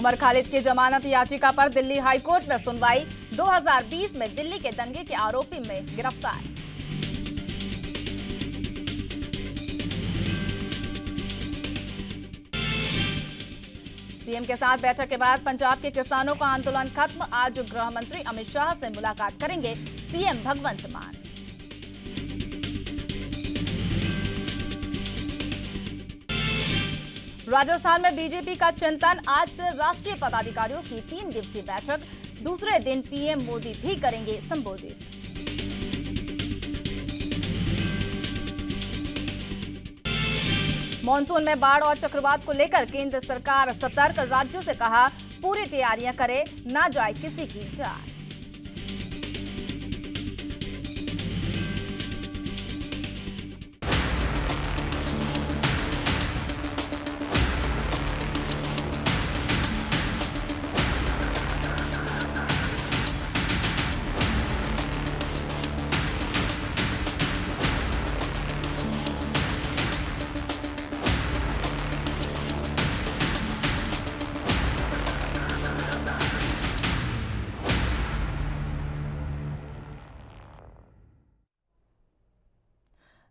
उमर खालिद की जमानत याचिका पर दिल्ली हाईकोर्ट में सुनवाई। 2020 में दिल्ली के दंगे के आरोपी में गिरफ्तार। सीएम के साथ बैठक के बाद पंजाब के किसानों का आंदोलन खत्म। आज गृह मंत्री अमित शाह से मुलाकात करेंगे सीएम भगवंत मान। राजस्थान में बीजेपी का चिंतन। आज से राष्ट्रीय पदाधिकारियों की 3 दिवसीय बैठक। दूसरे दिन पीएम मोदी भी करेंगे संबोधित। मॉनसून में बाढ़ और चक्रवात को लेकर केंद्र सरकार सतर्क। राज्यों से कहा पूरी तैयारियां करें, ना जाए किसी की जान।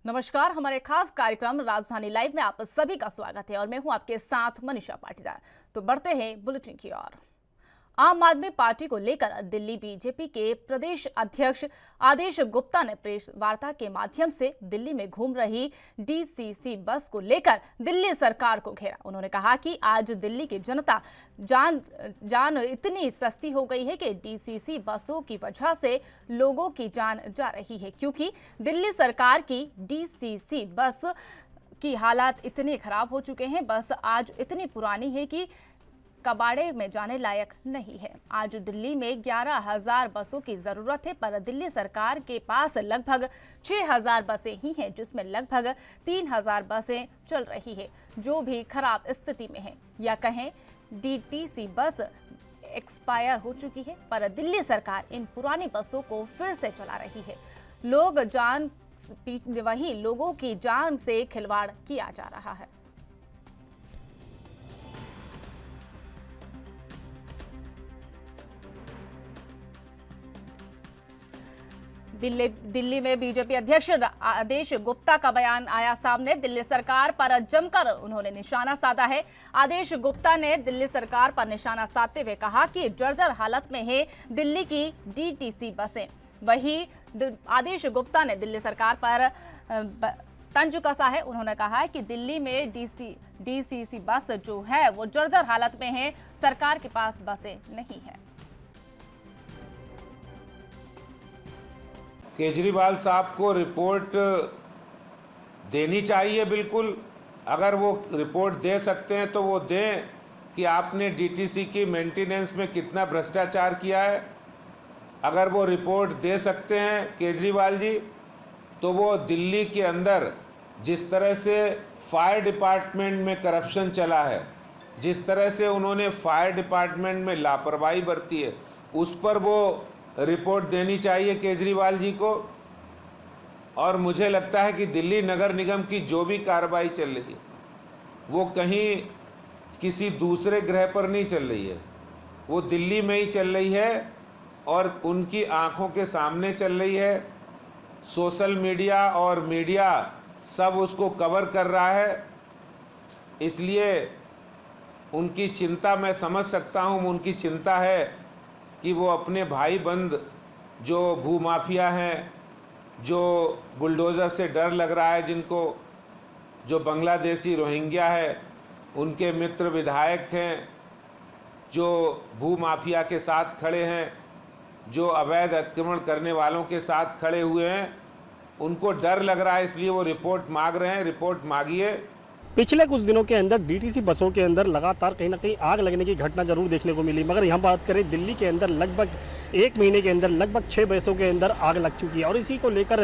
नमस्कार, हमारे खास कार्यक्रम राजधानी लाइव में आप सभी का स्वागत है और मैं हूं आपके साथ मनीषा पाटीदार। तो बढ़ते हैं बुलेटिन की ओर। आम आदमी पार्टी को लेकर दिल्ली बीजेपी के प्रदेश अध्यक्ष आदेश गुप्ता ने प्रेस वार्ता के माध्यम से दिल्ली में घूम रही डीसीसी बस को लेकर दिल्ली सरकार को घेरा। उन्होंने कहा कि आज दिल्ली की जनता जान इतनी सस्ती हो गई है कि डीसीसी बसों की वजह से लोगों की जान जा रही है, क्योंकि दिल्ली सरकार की डीसीसी बस की हालात इतने खराब हो चुके हैं। बस आज इतनी पुरानी है कि कबाड़े में जाने लायक नहीं है। आज दिल्ली में 11,000 बसों की जरूरत है, पर दिल्ली सरकार के पास लगभग 6,000 बसें ही हैं, जिसमें लगभग 3,000 बसें चल रही है, जो भी खराब स्थिति में है, या कहें डीटीसी बस एक्सपायर हो चुकी है। पर दिल्ली सरकार इन पुरानी बसों को फिर से चला रही है। वहीं लोगों की जान से खिलवाड़ किया जा रहा है। दिल्ली में बीजेपी अध्यक्ष आदेश गुप्ता का बयान आया सामने। दिल्ली सरकार पर जमकर उन्होंने निशाना साधा है। आदेश गुप्ता ने दिल्ली सरकार पर निशाना साधते हुए कहा कि जर्जर हालत में है दिल्ली की डीटीसी बसें। वहीं आदेश गुप्ता ने दिल्ली सरकार पर तंज कसा है। उन्होंने कहा है कि दिल्ली में डीसीसी बस जो है वो जर्जर हालत में है, सरकार के पास बसें नहीं है। केजरीवाल साहब को रिपोर्ट देनी चाहिए बिल्कुल। अगर वो रिपोर्ट दे सकते हैं तो वो दें कि आपने डीटीसी की मेंटेनेंस में कितना भ्रष्टाचार किया है। अगर वो रिपोर्ट दे सकते हैं केजरीवाल जी, तो वो दिल्ली के अंदर जिस तरह से फायर डिपार्टमेंट में करप्शन चला है, जिस तरह से उन्होंने फायर डिपार्टमेंट में लापरवाही बरती है, उस पर वो रिपोर्ट देनी चाहिए केजरीवाल जी को। और मुझे लगता है कि दिल्ली नगर निगम की जो भी कार्रवाई चल रही है वो कहीं किसी दूसरे ग्रह पर नहीं चल रही है, वो दिल्ली में ही चल रही है और उनकी आंखों के सामने चल रही है। सोशल मीडिया और मीडिया सब उसको कवर कर रहा है, इसलिए उनकी चिंता मैं समझ सकता हूँ। उनकी चिंता है कि वो अपने भाई बंद जो भूमाफिया हैं, जो बुलडोज़र से डर लग रहा है जिनको, जो बांग्लादेशी रोहिंग्या है, उनके मित्र विधायक हैं, जो भूमाफिया के साथ खड़े हैं, जो अवैध अतिक्रमण करने वालों के साथ खड़े हुए हैं, उनको डर लग रहा है, इसलिए वो रिपोर्ट मांग रहे हैं। रिपोर्ट मांगिए। पिछले कुछ दिनों के अंदर डीटीसी बसों के अंदर लगातार कहीं ना कहीं आग लगने की घटना जरूर देखने को मिली, मगर यहाँ बात करें दिल्ली के अंदर लगभग 1 महीने के अंदर लगभग 6 बसों के अंदर आग लग चुकी है। और इसी को लेकर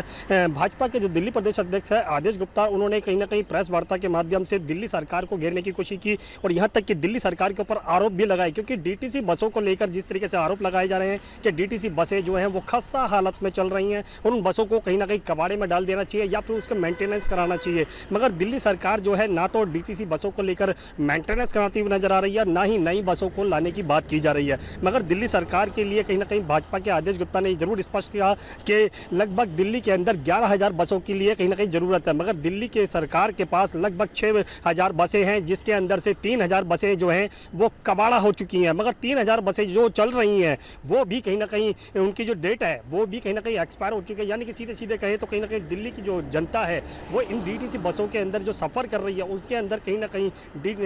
भाजपा के जो दिल्ली प्रदेश अध्यक्ष है आदेश गुप्ता, उन्होंने कहीं ना कहीं प्रेस वार्ता के माध्यम से दिल्ली सरकार को घेरने की कोशिश की और यहाँ तक कि दिल्ली सरकार के ऊपर आरोप भी लगाए, क्योंकि डीटीसी बसों को लेकर जिस तरीके से आरोप लगाए जा रहे हैं कि डीटीसी बसें जो हैं वो खस्ता हालत में चल रही हैं और उन बसों को कहीं ना कहीं कबाड़े में डाल देना चाहिए या फिर उसका मेंटेनेंस कराना चाहिए। मगर दिल्ली सरकार जो है ना ना तो डीटीसी बसों को लेकर मेंटेनेंस कराती हुई नजर आ रही है, ना ही नई बसों को लाने की बात की जा रही है। मगर दिल्ली सरकार के लिए कहीं ना कहीं भाजपा के आदेश गुप्ता ने जरूर स्पष्ट किया कि लगभग दिल्ली के अंदर 11,000 बसों के लिए कहीं ना कहीं ज़रूरत है, मगर दिल्ली के सरकार के पास लगभग 6,000 बसें हैं, जिसके अंदर से 3,000 बसें जो हैं वो कबाड़ा हो चुकी हैं। मगर 3,000 बसें जो चल रही हैं वो भी कहीं ना कहीं उनकी जो डेट है वो भी कहीं ना कहीं एक्सपायर हो चुकी है। यानी कि सीधे सीधे कहें तो कहीं ना कहीं दिल्ली की जो जनता है वो इन डीटीसी बसों के अंदर जो सफ़र कर रही है उसके अंदर कहीं ना कहीं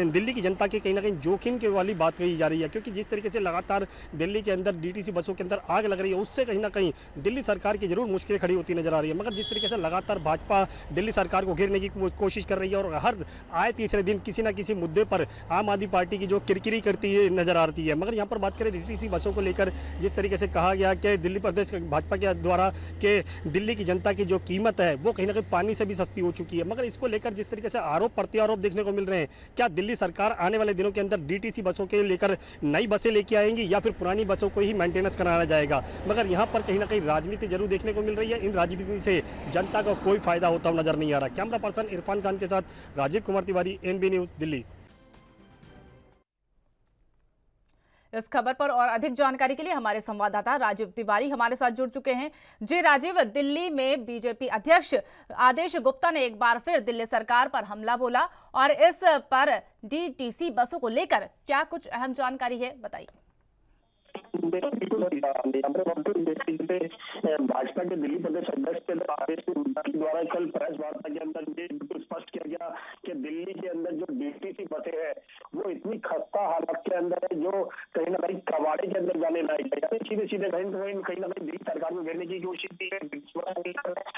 दिल्ली की जनता की कहीं ना कहीं जोखिम के वाली बात कही जा रही है, क्योंकि जिस तरीके से लगातार दिल्ली के अंदर डीटीसी बसों के अंदर आग लग रही है उससे कहीं ना कहीं दिल्ली सरकार की जरूर मुश्किलें खड़ी होती नजर आ रही है। मगर जिस तरीके से लगातार भाजपा दिल्ली सरकार को घेरने की कोशिश कर रही है और हर आए तीसरे दिन किसी ना किसी मुद्दे पर आम आदमी पार्टी की जो किरकिरी करती है नजर आती है। मगर यहाँ पर बात करें डीटीसी बसों को लेकर, जिस तरीके से कहा गया कि दिल्ली प्रदेश भाजपा के द्वारा कि दिल्ली की जनता की जो कीमत है वो कहीं ना कहीं पानी से भी सस्ती हो चुकी है, मगर इसको लेकर जिस तरीके से आरोप प्रत्यारोप देखने को मिल रहे हैं, क्या दिल्ली सरकार आने वाले दिनों के अंदर डीटीसी बसों के लेकर नई बसें लेके आएंगी या फिर पुरानी बसों को ही मेंटेनेंस कराया जाएगा? मगर यहाँ पर कहीं ना कहीं राजनीति जरूर देखने को मिल रही है। इन राजनीति से जनता को कोई फायदा होता हुआ नजर नहीं आ रहा। कैमरा पर्सन इरफान खान के साथ राजीव कुमार तिवारी, एनबी न्यूज, दिल्ली। इस खबर पर और अधिक जानकारी के लिए हमारे संवाददाता राजीव तिवारी हमारे साथ जुड़ चुके हैं। जी राजीव, दिल्ली में बीजेपी अध्यक्ष आदेश गुप्ता ने एक बार फिर दिल्ली सरकार पर हमला बोला और इस पर डीटीसी बसों को लेकर क्या कुछ अहम जानकारी है, बताइए। बिल्कुल भाजपा के दिल्ली प्रदेश अध्यक्ष आदेश गुप्ता द्वारा कल प्रेस वार्ता के अंदर ये बिल्कुल स्पष्ट किया गया कि दिल्ली के अंदर जो डीटीसी बसें हैं वो इतनी खस्ता हालत के अंदर है जो कहीं ना कहीं कबाड़े के अंदर जाने लायक है। यानी सीधे सीधे कहीं ना कहीं दिल्ली सरकार को घेरने की कोशिश की है,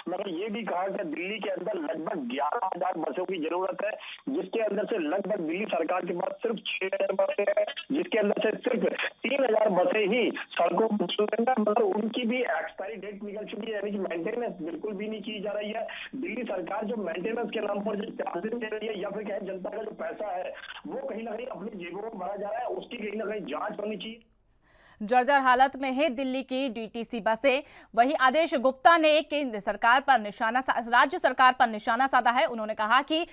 मगर ये भी कहा कि दिल्ली के अंदर लगभग 11,000 बसों की जरूरत है, जिसके अंदर से लगभग दिल्ली सरकार के पास सिर्फ 6,000 बसें हैं, जिसके अंदर से सिर्फ 3,000 बसें ही सड़कों पर, मगर उनकी भी एक्सपायरी डेट निकल चुकी है, यानी कि मेंटेनेंस बिल्कुल भी नहीं की जा रही है। दिल्ली सरकार जो मेंटेनेंस के नाम पर जो चार्जेस दे रही है या फिर कहें जनता का जो पैसा है वो कहीं ना कहीं अपनी जेबों में भरा जा रहा है, उसकी कहीं ना कहीं जांच होनी चाहिए। जर्जर हालत में है दिल्ली की डीटीसी बसें। वहीं आदेश गुप्ता ने केंद्र सरकार पर राज्य सरकार पर निशाना साधा है। उन्होंने कहा कि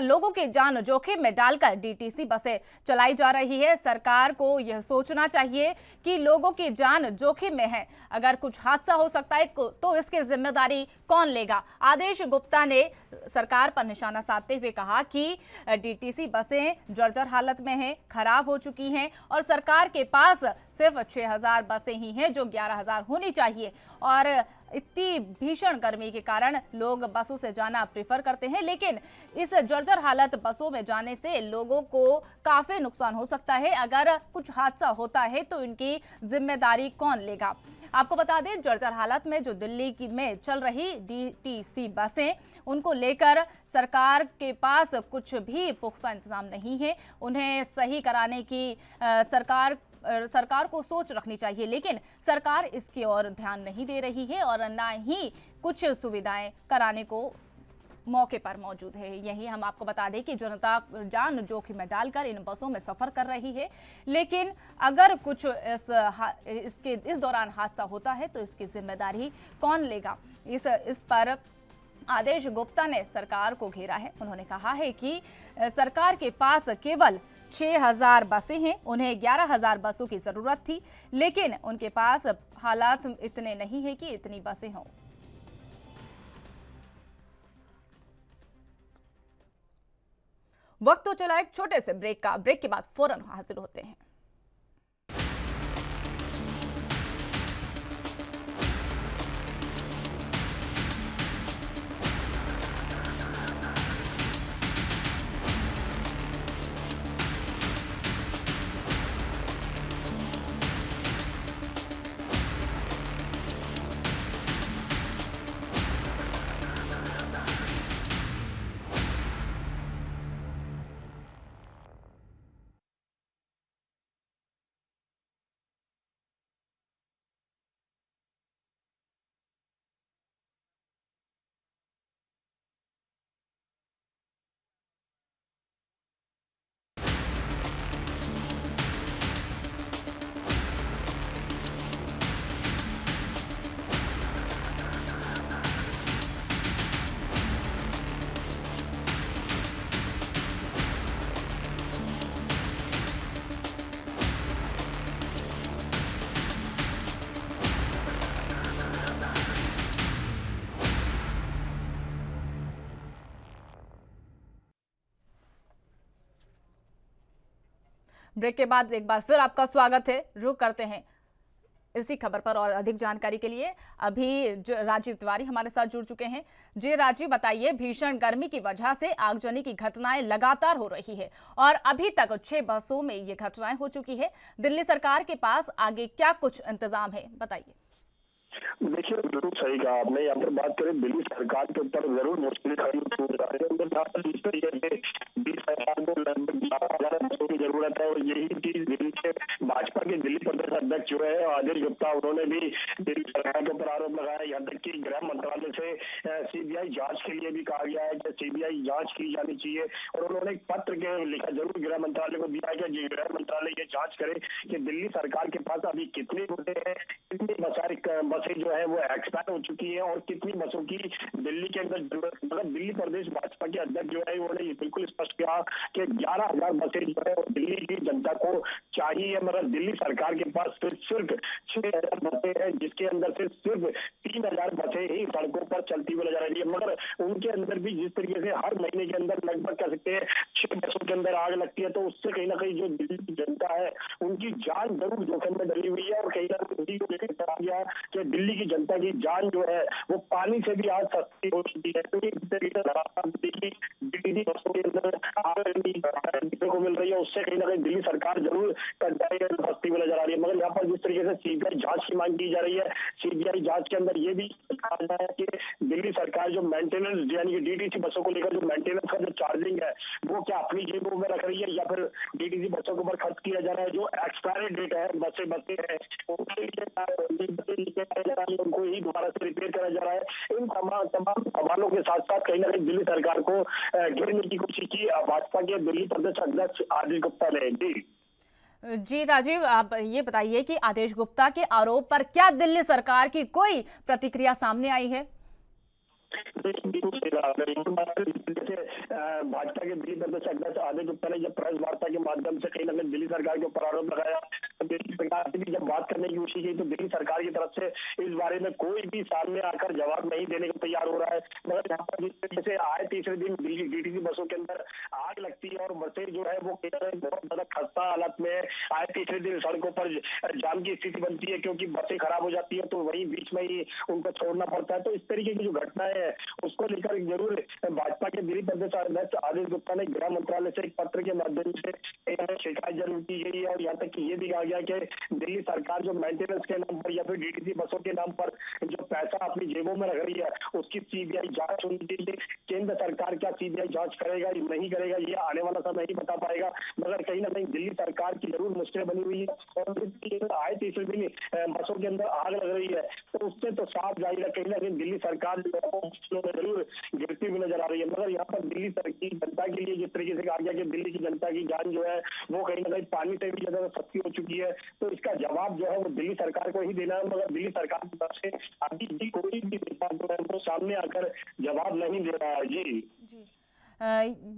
लोगों की जान जोखिम में डालकर डीटीसी बसें चलाई जा रही है। सरकार को यह सोचना चाहिए कि लोगों की जान जोखिम में है, अगर कुछ हादसा हो सकता है तो इसकी जिम्मेदारी कौन लेगा। आदेश गुप्ता ने सरकार पर निशाना साधते हुए कहा कि डीटीसी बसें जर्जर हालत में हैं, खराब हो चुकी हैं और सरकार के पास सिर्फ 6,000 बसें ही हैं जो 11,000 होनी चाहिए। और इतनी भीषण गर्मी के कारण लोग बसों से जाना प्रेफर करते हैं, लेकिन इस जर्जर हालत बसों में जाने से लोगों को काफ़ी नुकसान हो सकता है। अगर कुछ हादसा होता है तो इनकी जिम्मेदारी कौन लेगा। आपको बता दें, जर्जर हालत में जो दिल्ली में चल रही डीटीसी बसें, उनको लेकर सरकार के पास कुछ भी पुख्ता इंतजाम नहीं है। उन्हें सही कराने की सरकार को सोच रखनी चाहिए, लेकिन सरकार इसकी ओर ध्यान नहीं दे रही है और ना ही कुछ सुविधाएं कराने को मौके पर मौजूद है। यही हम आपको बता दें कि जनता जान जोखिम में डालकर इन बसों में सफर कर रही है, लेकिन अगर कुछ इस दौरान हादसा होता है तो इसकी जिम्मेदारी कौन लेगा। इस पर आदेश गुप्ता ने सरकार को घेरा है। उन्होंने कहा है कि सरकार के पास केवल 6,000 बसें हैं, उन्हें 11,000 बसों की जरूरत थी, लेकिन उनके पास हालात इतने नहीं है कि इतनी बसें हों। वक्त तो चला एक छोटे से ब्रेक का। ब्रेक के बाद फौरन हाजिर होते हैं। ब्रेक के बाद एक बार फिर आपका स्वागत है। रुक करते हैं इसी खबर पर और अधिक जानकारी के लिए अभी जो राजीव तिवारी हमारे साथ जुड़ चुके हैं। जी राजीव, बताइए, भीषण गर्मी की वजह से आगजनी की घटनाएं लगातार हो रही है और अभी तक 6 बसों में ये घटनाएं हो चुकी है। दिल्ली सरकार के पास आगे क्या कुछ इंतजाम है, बताइए। देखिए, बिल्कुल सही कहा आपने। यहाँ पर बात करें दिल्ली सरकार के ऊपर जरूर मुश्किल खड़ी हो रही है। जिस तरीके से दिल्ली सरकार को लगभग 11,000 बसों की जरूरत है और यही चीज दिल्ली के भाजपा के दिल्ली प्रदेश अध्यक्ष जो है आदेश गुप्ता, उन्होंने भी दिल्ली सरकार के ऊपर आरोप लगाया। यहाँ तक कि गृह मंत्रालय से सीबीआई जांच के लिए भी कहा गया है कि सीबीआई जांच की जानी चाहिए और उन्होंने एक पत्र के लिखा जरूर गृह मंत्रालय को दिया है कि गृह मंत्रालय ये जांच करे कि दिल्ली सरकार के पास अभी कितनी बसें हैं, कितनी बसें जो है वो एक्सपायर हो चुकी है और कितनी बसों की दिल्ली के अंदर जरूरत। मतलब दिल्ली प्रदेश भाजपा के अध्यक्ष जो है उन्होंने ये बिल्कुल स्पष्ट किया कि 11,000 बसें जो है दिल्ली की जनता को चाहिए। मतलब दिल्ली सरकार के पास सिर्फ 6,000 बसें हैं, जिसके अंदर से सिर्फ 3,000 बसें ही सड़कों पर चलती हुई नजर आ रही है। मगर उनके अंदर भी जिस तरीके से हर महीने के अंदर लगभग कह सकते हैं 6 बसों के अंदर आग लगती है, तो उससे कहीं ना कहीं जो दिल्ली की जनता है उनकी जान जरूर जोखिम में डली हुई है और कहीं ना कहीं को लेकर कहा गया कि दिल्ली की जनता की जान जो है वो पानी से भी आज सस्ती हो चुकी है, क्योंकि जिस तरीके से दिल्ली बसों के अंदर आग देखने को मिल रही है, उससे कहीं ना कहीं दिल्ली सरकार जरूर सस्ती में नजर आ रही है। मगर यहाँ पर जिस तरीके से सीबीआई जांच की मांग की जा रही है, सीबीआई जांच के अंदर ये भी कहा जा रहा है कि दिल्ली सरकार जो मेंटेनेंस यानी कि डीटीसी बसों को लेकर जो मेंटेनेंस का जो चार्जिंग है वो क्या अपनी जेबों में रख रही है या फिर डीटीसी बसों के ऊपर खर्च किया जा रहा है। जो एक्सपायरी डेट है बसें है उनको ही दोबारा से रिपेयर करा जा रहा है। इन तमाम सवालों के साथ साथ कहीं ना कहीं दिल्ली सरकार को घेरने की कोशिश की भाजपा के दिल्ली प्रदेश अध्यक्ष आदेश गुप्ता ने। जी राजीव, आप ये बताइए कि आदेश गुप्ता के आरोप पर क्या दिल्ली सरकार की कोई प्रतिक्रिया सामने आई है? भाजपा के दिल्ली प्रदेश अध्यक्ष आदेश गुप्ता ने जब प्रेस वार्ता के माध्यम से कहीं ना कहीं दिल्ली सरकार के ऊपर आरोप लगाया, तो दिल्ली सरकार से भी जब बात करने की कोशिश की तो दिल्ली सरकार की तरफ से इस बारे में कोई भी सामने आकर जवाब नहीं देने को तैयार हो रहा है। मगर यहाँ पर जिस तरीके से आए तीसरे दिन दिल्ली डीटीसी बसों के अंदर आग लगती है और बसें जो है वो बहुत ज्यादा खस्ता हालत में आए तीसरे दिन सड़कों पर जाम की स्थिति बनती है, क्योंकि बसें खराब हो जाती है तो वहीं बीच में ही उनको छोड़ना पड़ता है। तो इस तरीके की जो घटनाएं है उसको लेकर जरूर भाजपा के दिल्ली प्रदेश अध्यक्ष आदेश गुप्ता ने गृह मंत्रालय से एक पत्र के माध्यम से शिकायत जरूर की गई है और यहाँ तक कि ये भी कहा गया कि दिल्ली सरकार जो मेंटेनेंस के नाम पर या फिर डीटीसी बसों के नाम पर जो पैसा अपनी जेबों में रख रही है उसकी सीबीआई जांच होनी चाहिए। केंद्र सरकार क्या सीबीआई जांच करेगा नहीं करेगा ये आने वाला समय नहीं बता पाएगा, मगर कहीं ना कहीं दिल्ली सरकार की जरूर मुश्किलें बनी हुई है और आए तीसरे दिन बसों के अंदर आग लग रही है तो उससे तो साफ जाहिर है कहीं ना कहीं दिल्ली सरकार जरूर गिरती हुई नजर आ रही है। मगर यहाँ पर दिल्ली की जनता के लिए जिस तरीके से कहा गया कि दिल्ली की जनता की जान जो है वो कहीं ना कहीं पानी से भी ज्यादा सस्ती हो चुकी है, तो इसका जवाब जो है वो दिल्ली सरकार को ही देना है। मगर दिल्ली सरकार की तरफ से अभी भी कोई भी नेता जो है वो सामने आकर जवाब नहीं दे रहा है। जी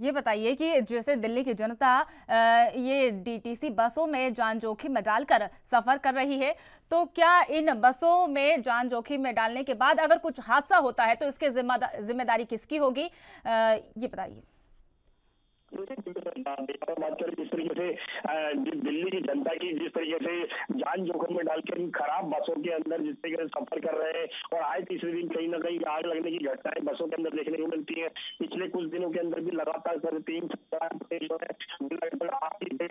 ये बताइए कि जैसे दिल्ली की जनता ये डीटीसी बसों में जान जोखिम में डालकर सफर कर रही है, तो क्या इन बसों में जान जोखिम में डालने के बाद अगर कुछ हादसा होता है तो इसके जिम्मेदारी किसकी होगी, ये बताइए। बात करें जिस तरीके से दिल्ली की जनता की जिस तरीके से जान जोखिम में डालकर चार बसों के अंदर जिस तरीके से सफर कर रहे हैं और आए तीसरे दिन कहीं ना कहीं आग लगने की घटनाएं बसों के अंदर देखने को मिलती है। पिछले कुछ दिनों के अंदर भी लगातार 3-4 आग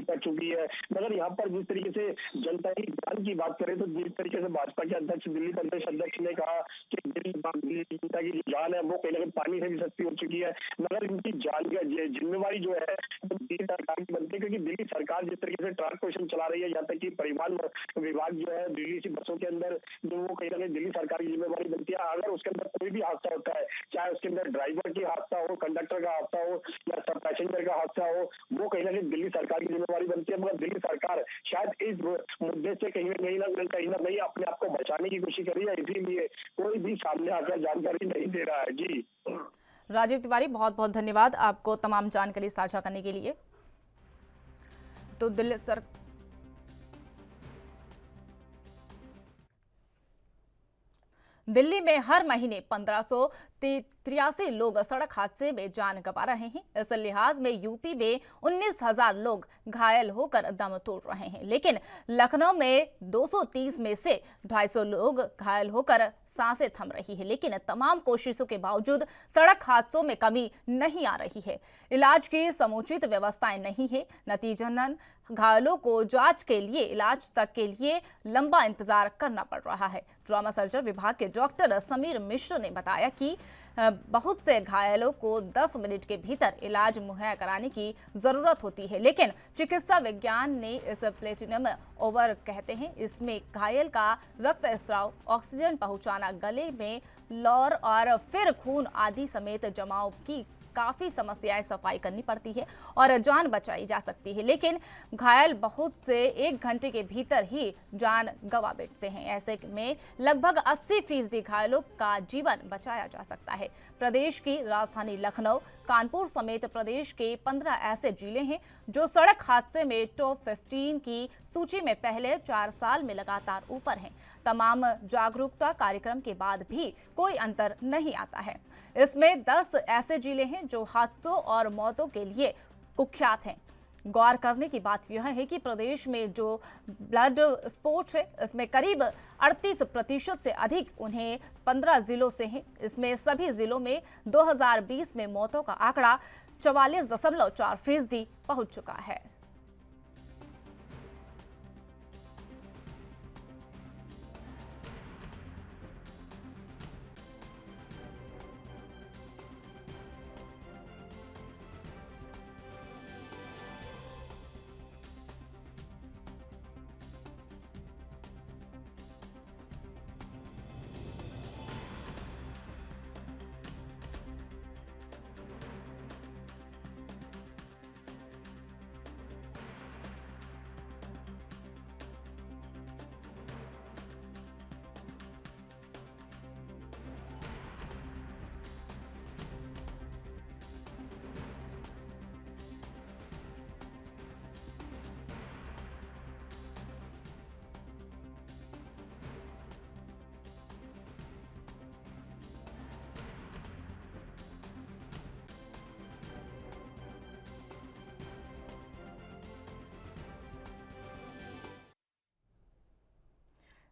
कर चुकी है। मगर यहाँ पर जिस तरीके से जनता की जान की बात करें तो जिस तरीके से भाजपा के अध्यक्ष दिल्ली प्रदेश अध्यक्ष ने कहा कि दिल्ली जनता की जान है वो कहीं ना कहीं पानी से भी सस्ती हो चुकी है, मगर इनकी जान का जिम्मेवारी जो है दिल्ली सरकार की बनती है, क्योंकि दिल्ली सरकार जिस तरीके से ट्रांसपोर्टेशन चला रही है, यहाँ तक कि परिवहन विभाग जो है दिल्ली की बसों के अंदर जो वो कहीं ना कहीं दिल्ली सरकार की जिम्मेवारी बनती है। अगर उसके अंदर कोई भी हादसा होता है, चाहे उसके अंदर ड्राइवर की हादसा हो, कंडक्टर का हादसा हो या सब पैसेंजर का हादसा हो, वो कहीं ना कहीं दिल्ली सरकार की जिम्मेवारी बनती है। मगर दिल्ली सरकार शायद इस मुद्दे से कहीं ना कहीं अपने आप को बचाने की कोशिश कर रही है, इसीलिए कोई भी सामने आकर जानकारी नहीं दे रहा है। जी राजीव तिवारी, बहुत बहुत धन्यवाद आपको तमाम जानकारी साझा करने के लिए। तो दिल्ली में हर महीने 1500 83 लोग सड़क हादसे में जान गंवा रहे हैं। इस लिहाज में यूपी में 19,000 लोग घायल होकर दम तोड़ रहे हैं, लेकिन लखनऊ में 230 में से 250 लोग घायल होकर सांसें थम रही है। लेकिन तमाम कोशिशों के बावजूद सड़क हादसों में कमी नहीं आ रही है। इलाज की समुचित व्यवस्थाएं नहीं है। नतीजतन घायलों को जांच के लिए, इलाज तक के लिए लंबा इंतजार करना पड़ रहा है। ट्रॉमा सर्जरी विभाग के डॉक्टर समीर मिश्र ने बताया कि बहुत से घायलों को 10 मिनट के भीतर इलाज मुहैया कराने की जरूरत होती है, लेकिन चिकित्सा विज्ञान ने इस प्लेटिनम ओवर कहते हैं, इसमें घायल का रक्त स्राव, ऑक्सीजन पहुंचाना, गले में लौर और फिर खून आदि समेत जमाव की काफी समस्याएं सफाई करनी पड़ती है और जान बचाई जा सकती है, लेकिन घायल बहुत से 1 घंटे के भीतर ही जान गंवा बैठते हैं। ऐसे में लगभग 80% घायलों का जीवन बचाया जा सकता है। प्रदेश की राजधानी लखनऊ, कानपुर समेत प्रदेश के 15 ऐसे जिले हैं जो सड़क हादसे में टॉप 15 की सूची में पहले 4 साल में लगातार ऊपर हैं। तमाम जागरूकता कार्यक्रम के बाद भी कोई अंतर नहीं आता है। इसमें 10 ऐसे जिले हैं जो हादसों और मौतों के लिए कुख्यात हैं। गौर करने की बात यह है कि प्रदेश में जो ब्लड स्पोर्ट्स है, इसमें करीब 38% से अधिक उन्हें 15 जिलों से हैं। इसमें सभी जिलों में 2020 में मौतों का आंकड़ा 44.4% पहुंच चुका है।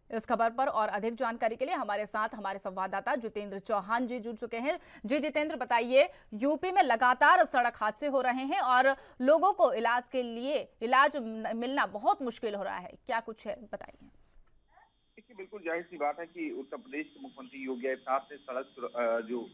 इस खबर पर और अधिक जानकारी के लिए हमारे साथ हमारे संवाददाता जितेंद्र चौहान जी जुड़ चुके हैं। जी जितेंद्र, बताइए, यूपी में लगातार सड़क हादसे हो रहे हैं और लोगों को इलाज के लिए इलाज मिलना बहुत मुश्किल हो रहा है, क्या कुछ है बताइए। देखिए, बिल्कुल जाहिर सी बात है कि उत्तर प्रदेश के मुख्यमंत्री योगी आदित्यनाथ ने सड़क जो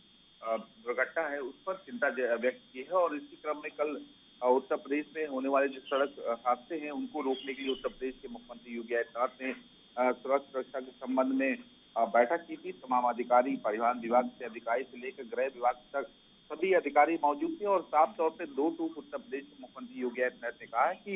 दुर्घटना है उस पर चिंता व्यक्त की है और इसी क्रम में कल उत्तर प्रदेश में होने वाले जो सड़क हादसे हैं उनको रोकने के लिए उत्तर प्रदेश के मुख्यमंत्री योगी आदित्यनाथ ने सड़क सुरक्षा के संबंध में बैठक की थी। तमाम अधिकारी, परिवहन विभाग से अधिकारी से लेकर गृह विभाग तक सभी अधिकारी मौजूद थे और साफ तौर पे 2 टूक उत्तर प्रदेश के मुख्यमंत्री योगी आदित्यनाथ ने कहा है कि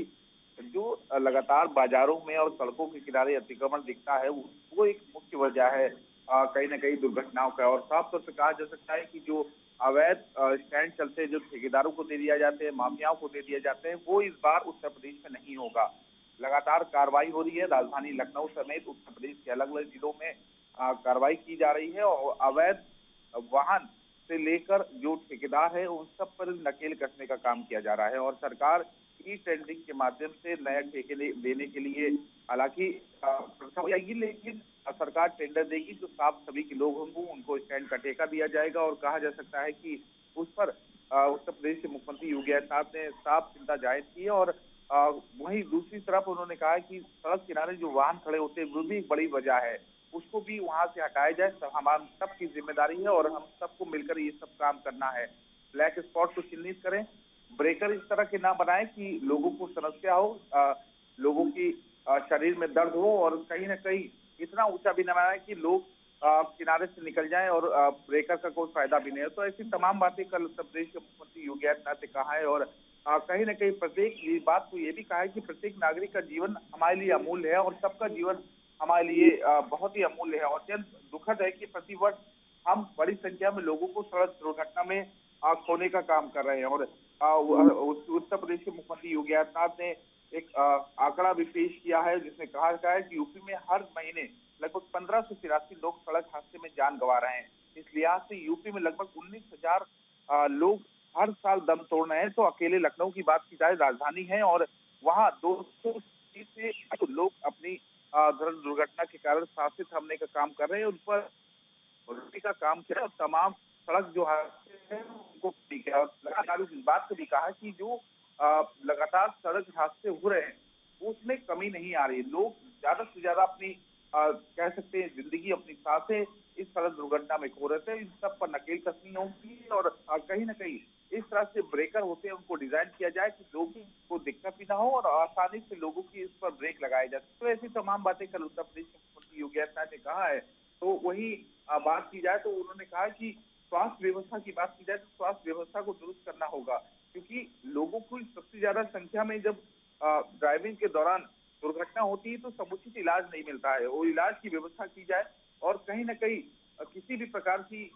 जो लगातार बाजारों में और सड़कों के किनारे अतिक्रमण दिखता है वो एक मुख्य वजह है कहीं न कहीं दुर्घटनाओं का। और साफ तौर पे कहा जा सकता है कि जो अवैध स्टैंड चलते हैं, जो ठेकेदारों को दे दिया जाते हैं, माफियाओं को दे दिए जाते हैं, वो इस बार उत्तर प्रदेश में नहीं होगा। लगातार कार्रवाई हो रही है। राजधानी लखनऊ समेत उत्तर प्रदेश के अलग अलग जिलों में कार्रवाई की जा रही है और अवैध वाहन से लेकर जो ठेकेदार है उन सब पर नकेल कसने का काम किया जा रहा है। और सरकार ई टेंडरिंग के माध्यम से नए ठेके देने के लिए हालांकि जाएगी, लेकिन सरकार टेंडर देगी जो साफ सभी के लोग होंगे उनको स्टैंड का ठेका दिया जाएगा। और कहा जा सकता है कि उस पर उत्तर प्रदेश के मुख्यमंत्री योगी आदित्यनाथ ने साफ चिंता जाहिर की है। और वहीं दूसरी तरफ उन्होंने कहा कि सड़क किनारे जो वाहन खड़े होते हैं वो भी एक बड़ी वजह है, उसको भी वहां से हटाया जाए। हमारी सबकी जिम्मेदारी है और हम सबको मिलकर ये सब काम करना है। ब्लैक स्पॉट को चिन्हित करें, ब्रेकर इस तरह के ना बनाए कि लोगों को समस्या हो, लोगों की शरीर में दर्द हो और कहीं ना कहीं इतना ऊंचा भी न बनाए कि लोग किनारे से निकल जाएं और ब्रेकर का कोई फायदा भी नहीं है। तो ऐसी तमाम बातें कल उत्तर प्रदेश के मुख्यमंत्री योगी आदित्यनाथ ने कहा है। और कहीं ना कहीं प्रत्येक बात को ये भी कहा है कि प्रत्येक नागरिक का जीवन हमारे लिए अमूल्य है और सबका जीवन हमारे लिए बहुत ही अमूल्य है। और अत्यंत दुखद है कि प्रतिवर्ष हम बड़ी संख्या में लोगों को सड़क दुर्घटना में खोने का काम कर रहे हैं। और उत्तर प्रदेश के मुख्यमंत्री योगी आदित्यनाथ ने एक आंकड़ा भी पेश किया है जिसमें कहा गया है कि यूपी में हर महीने लगभग 1583 लोग सड़क हादसे में जान गंवा रहे हैं। इस लिहाज से यूपी में लगभग 19,000 लोग हर साल दम तोड़ रहे हैं। तो अकेले लखनऊ की बात की जाए, राजधानी है, और वहाँ 230 से अधिक लोग अपनी सड़क दुर्घटना के कारण सांसें थमने का काम कर रहे हैं। उन पर रोटी का काम किया और तमाम सड़क जो हादसे हैं उनको ठीक है। और लगातार इस बात को भी कहा कि जो लगातार सड़क हादसे हो रहे हैं उसमें कमी नहीं आ रही। लोग ज्यादा से ज्यादा अपनी कह सकते हैं जिंदगी, अपनी सांसें इस सड़क दुर्घटना में खो रहे थे। इन सब पर नकेल कसनी होगी और कहीं ना कहीं इस तरह से ब्रेकर होते हैं उनको डिजाइन किया जाए कि लोग को दिक्कत भी ना हो और आसानी से लोगों की इस पर ब्रेक लगाए जाए। तो ऐसी तमाम बातें कल उत्तर प्रदेश के मुख्यमंत्री योगी आदित्यनाथ ने कहा है। तो वही बात की जाए तो उन्होंने कहा कि स्वास्थ्य व्यवस्था की बात की जाए तो स्वास्थ्य व्यवस्था को दुरुस्त करना होगा, क्योंकि लोगों को सबसे ज्यादा संख्या में जब ड्राइविंग के दौरान दुर्घटना होती है तो समुचित इलाज नहीं मिलता है। वो इलाज की व्यवस्था की जाए और कहीं ना कहीं किसी भी प्रकार की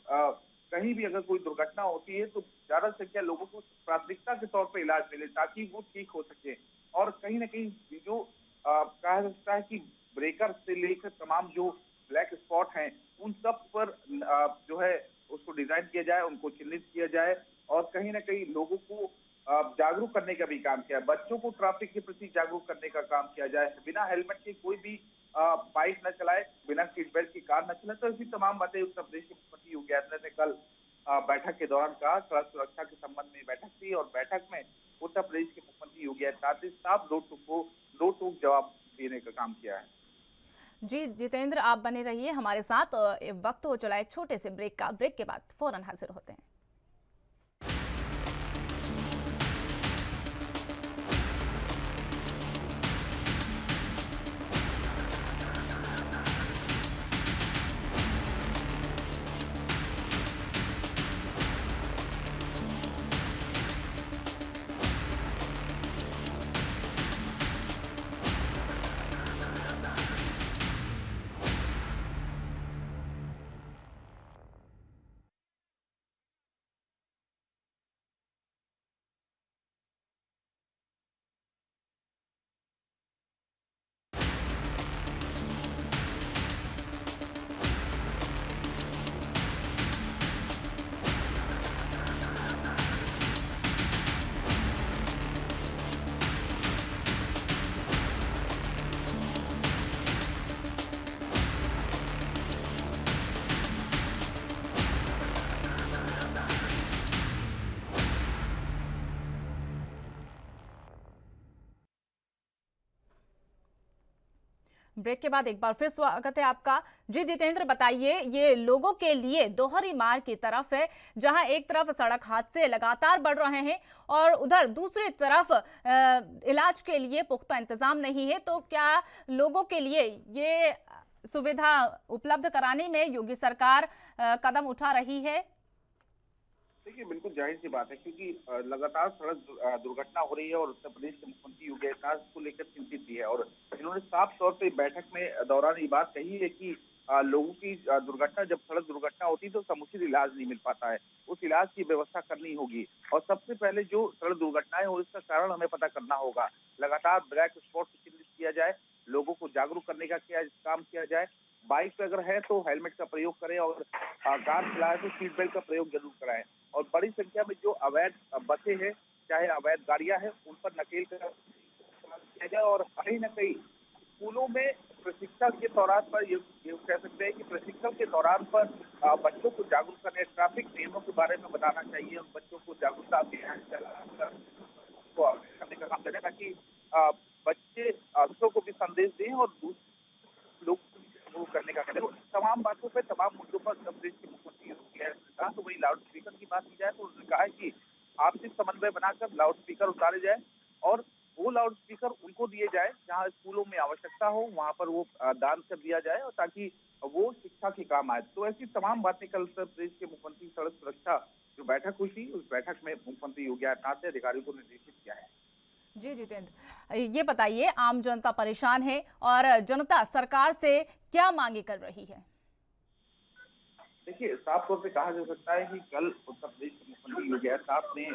कहीं भी अगर कोई दुर्घटना होती है तो ज्यादा संख्या लोगों को प्राथमिकता के तौर पर इलाज मिले ताकि वो ठीक हो सके। और कहीं ना कहीं जो कहा जाता है कि ब्रेकर से लेकर तमाम जो ब्लैक स्पॉट हैं उन सब पर जो है उसको डिजाइन किया जाए, उनको चिन्हित किया जाए और कहीं ना कहीं लोगों को जागरूक करने का भी काम किया है। बच्चों को ट्रैफिक के प्रति जागरूक करने का काम किया जाए। बिना हेलमेट के कोई भी बाइक न चलाए, बिना सीट बेल्ट की कार न चलाए। तो ऐसी तमाम बातें उत्तर प्रदेश के मुख्यमंत्री योगी आदित्यनाथ ने कल बैठक के दौरान कहा। सड़क सुरक्षा के संबंध में बैठक थी और बैठक में उत्तर प्रदेश के मुख्यमंत्री योगी आदित्यनाथ ने साफ दो टूक जवाब देने का काम किया है। जी जितेंद्र, आप बने रहिए हमारे साथ। वक्त हो चला एक छोटे से ब्रेक का। ब्रेक के बाद फौरन हाजिर होते हैं। ब्रेक के बाद एक बार फिर स्वागत है आपका। जी जितेंद्र, बताइए, ये लोगों के लिए दोहरी मार की तरफ है, जहां एक तरफ सड़क हादसे लगातार बढ़ रहे हैं और उधर दूसरी तरफ इलाज के लिए पुख्ता इंतजाम नहीं है। तो क्या लोगों के लिए ये सुविधा उपलब्ध कराने में योगी सरकार कदम उठा रही है? देखिए, बिल्कुल जाहिर सी बात है क्योंकि लगातार सड़क दुर्घटना हो रही है और उत्तर प्रदेश के मुख्यमंत्री योगी आदित्यनाथ को लेकर चिंतित भी है। और इन्होंने साफ तौर पे बैठक में दौरान ये बात कही है कि लोगों की दुर्घटना, जब सड़क दुर्घटना होती है तो समुचित इलाज नहीं मिल पाता है। उस इलाज की व्यवस्था करनी होगी और सबसे पहले जो सड़क दुर्घटनाएं हो इसका कारण हमें पता करना होगा। लगातार ब्लैक स्पॉट को चिन्हित किया जाए, लोगों को जागरूक करने का काम किया जाए। बाइक पे अगर है तो हेलमेट का प्रयोग करें और कार चलाए तो सीट बेल्ट का प्रयोग जरूर कराएं। और बड़ी संख्या में जो अवैध बसें हैं, चाहे अवैध गाड़ियां हैं, उन पर नकेल किया जाए। और कहीं न कहीं स्कूलों में प्रशिक्षण के दौरान पर ये कह सकते हैं कि प्रशिक्षण के दौरान पर बच्चों को जागरूक करने, ट्रैफिक नियमों के बारे में बताना चाहिए और बच्चों को जागरूकता अभियान करने का काम करें ताकि बच्चे दूसरों को भी संदेश दें और लोग करने का करें। तो तमाम बातों पे, तमाम मुद्दों पर उत्तर प्रदेश के मुख्यमंत्री योगी आदित्यनाथ, तो वही लाउड स्पीकर की बात की जाए तो उन्होंने कहा है कि आपसी समन्वय बनाकर लाउड स्पीकर उतारे जाए और वो लाउड स्पीकर उनको दिए जाए जहाँ स्कूलों में आवश्यकता हो, वहां पर वो दान कर दिया जाए और ताकि वो शिक्षा के काम आए। तो ऐसी तमाम बातें कल उत्तर प्रदेश के मुख्यमंत्री सड़क सुरक्षा जो बैठक हुई थी, उस बैठक में मुख्यमंत्री योगी आदित्यनाथ ने अधिकारियों को निर्देशित किया है। जी जितेंद्र, ये बताइए, आम जनता परेशान है और जनता सरकार से क्या मांगे कर रही है? देखिए, साफ तौर पे कहा जा सकता है कि कल उत्तर प्रदेश के मुख्यमंत्री योगी आदित्यनाथ ने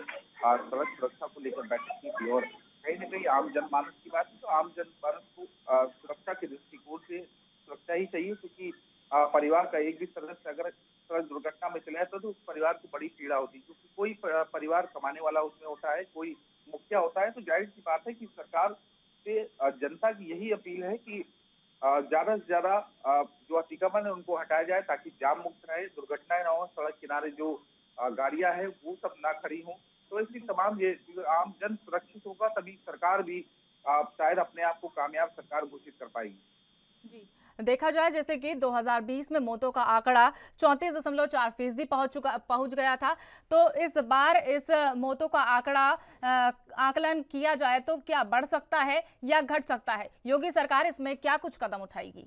सड़क सुरक्षा को लेकर बैठक की थी और कहीं न कहीं आम जनमानस की बात की तो आम जनमानस को सुरक्षा के दृष्टिकोण से सुरक्षा ही चाहिए, क्योंकि परिवार का एक भी सदस्य अगर सड़क दुर्घटना में चले जाते तो उस परिवार को बड़ी पीड़ा होती, क्योंकि कोई परिवार कमाने वाला उसमें होता है, कोई मुखिया होता है। तो जाहिर सी बात है कि सरकार से जनता की यही अपील है कि ज्यादा से ज्यादा जो अतिक्रमण है उनको हटाया जाए, ताकि जाम मुक्त रहे, दुर्घटनाएं ना हो, सड़क किनारे जो गाड़ियां हैं वो सब ना खड़ी हों। तो इसलिए तमाम ये आम जन सुरक्षित होगा तभी सरकार भी शायद अपने आप को कामयाब सरकार घोषित कर पाएगी। जी, देखा जाए जैसे कि 2020 में मौतों का आंकड़ा 34.4% पहुंच गया था, तो इस बार इस मौतों का आंकड़ा आकलन किया जाए तो क्या बढ़ सकता है या घट सकता है? योगी सरकार इसमें क्या कुछ कदम उठाएगी?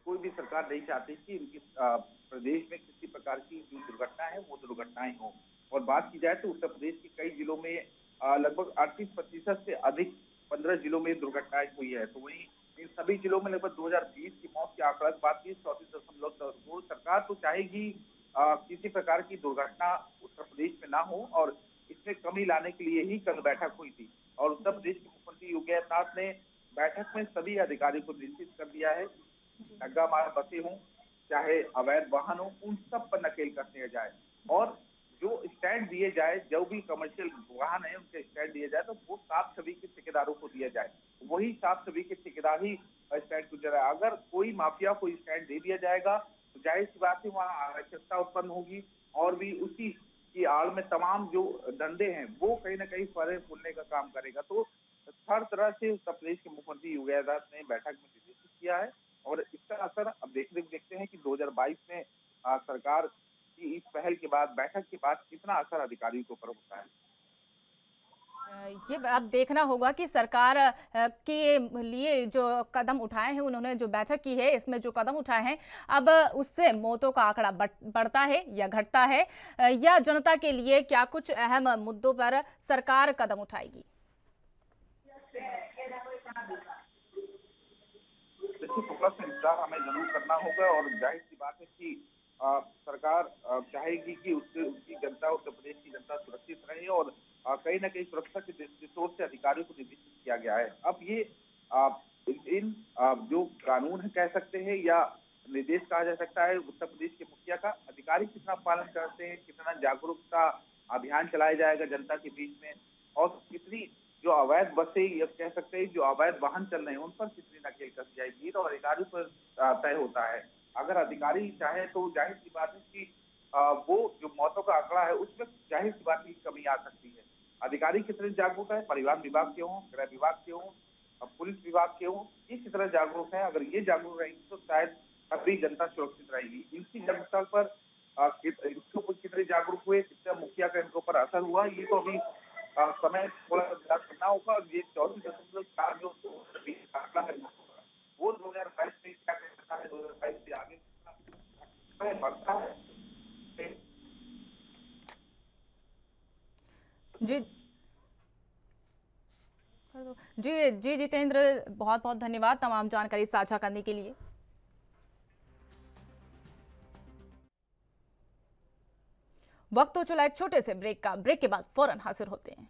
कोई भी सरकार नहीं चाहती कि इनकी प्रदेश में किसी प्रकार की जो दुर्घटना है वो दुर्घटनाएं हो। और बात की जाए तो उत्तर प्रदेश के कई जिलों में लगभग 38% से अधिक 15 जिलों में दुर्घटनाएं हुई है। तो वहीं इन सभी जिलों में लगभग 2020 की मौत के आंकड़ा की बात की 34.2। सरकार तो चाहेगी किसी प्रकार की दुर्घटना उत्तर प्रदेश में ना हो, और इसमें कमी लाने के लिए ही कल बैठक हुई थी। और उत्तर प्रदेश के मुख्यमंत्री योगी आदित्यनाथ ने बैठक में सभी अधिकारियों को निर्देशित कर दिया है, नग्गा मार बसें हों चाहे अवैध वाहन हो, उन सब पर नकेल कर दिया जाए। और जो स्टैंड दिए जाए, जो भी कमर्शियल वाहन है उनके स्टैंड दिए जाए, तो वो साफ छवि के ठेकेदारों को दिया जाए। वही साफ छवि के ठेकेदार ही स्टैंड को जरा, अगर कोई माफिया को स्टैंड दे दिया जाएगा तो जाहिर सी बात है वहाँ अराजकता उत्पन्न होगी, और भी उसी की आड़ में तमाम जो धंधे हैं वो कहीं ना कहीं फरे फूलने का काम करेगा। तो हर तरह से उत्तर प्रदेश के मुख्यमंत्री योगी आदित्यनाथ ने बैठक में निर्देशित किया है, और इसका असर अब देखते हैं कि 2022 में सरकार की इस पहल के बाद, बैठक के बाद कितना असर अधिकारियों के ऊपर होता है। ये अब देखना होगा कि सरकार के लिए जो कदम उठाए हैं, उन्होंने जो बैठक की है इसमें जो कदम उठाए हैं, अब उससे मौतों का आंकड़ा बढ़ता है या घटता है, या जनता के लिए क्या कुछ अहम मुद्दों पर सरकार कदम उठाएगी? देखिए, थोड़ा सा इंतजार हमें जरूर करना होगा, और जाहिर सी बात है कि सरकार चाहेगी कि उसकी जनता, उत्तर प्रदेश की जनता सुरक्षित रहे, और कहीं ना कहीं सुरक्षा के दृष्टिकोण से अधिकारियों को निर्देशित किया गया है। अब ये इन जो कानून है कह सकते हैं या निर्देश कहा जा सकता है उत्तर प्रदेश के मुखिया का, अधिकारी कितना पालन करते हैं, कितना जागरूकता अभियान चलाया जाएगा जनता के बीच में, और कितनी जो अवैध बसें या कह सकते हैं जो अवैध वाहन चल रहे हैं उन पर कितनी नकेल कस जाएगी, तो अधिकारियों पर तय होता है। अगर अधिकारी चाहे तो जाहिर सी बात है कि वो जो मौतों का आंकड़ा है उसमें जाहिर सी बात की कमी आ सकती है। अधिकारी कितने जागरूक है, परिवहन विभाग के हों, गृह विभाग के हों, पुलिस विभाग के हों, ये कितना जागरूक है, अगर ये जागरूक रहेंगे तो शायद अभी जनता सुरक्षित रहेगी। इनकी जागरूकता पर इनके ऊपर कितने जागरूक हुए, कितना मुखिया का इनके ऊपर असर हुआ, ये तो अभी समय थोड़ा सा करना होगा। ये 34.4 जो आंकड़ा है वो 2022 में क्या कहता है, 2022 से आगे बढ़ता है। जी जी जी जितेंद्र, बहुत बहुत धन्यवाद तमाम जानकारी साझा करने के लिए। वक्त हो चला एक छोटे से ब्रेक का। ब्रेक के बाद फौरन हाजिर होते हैं।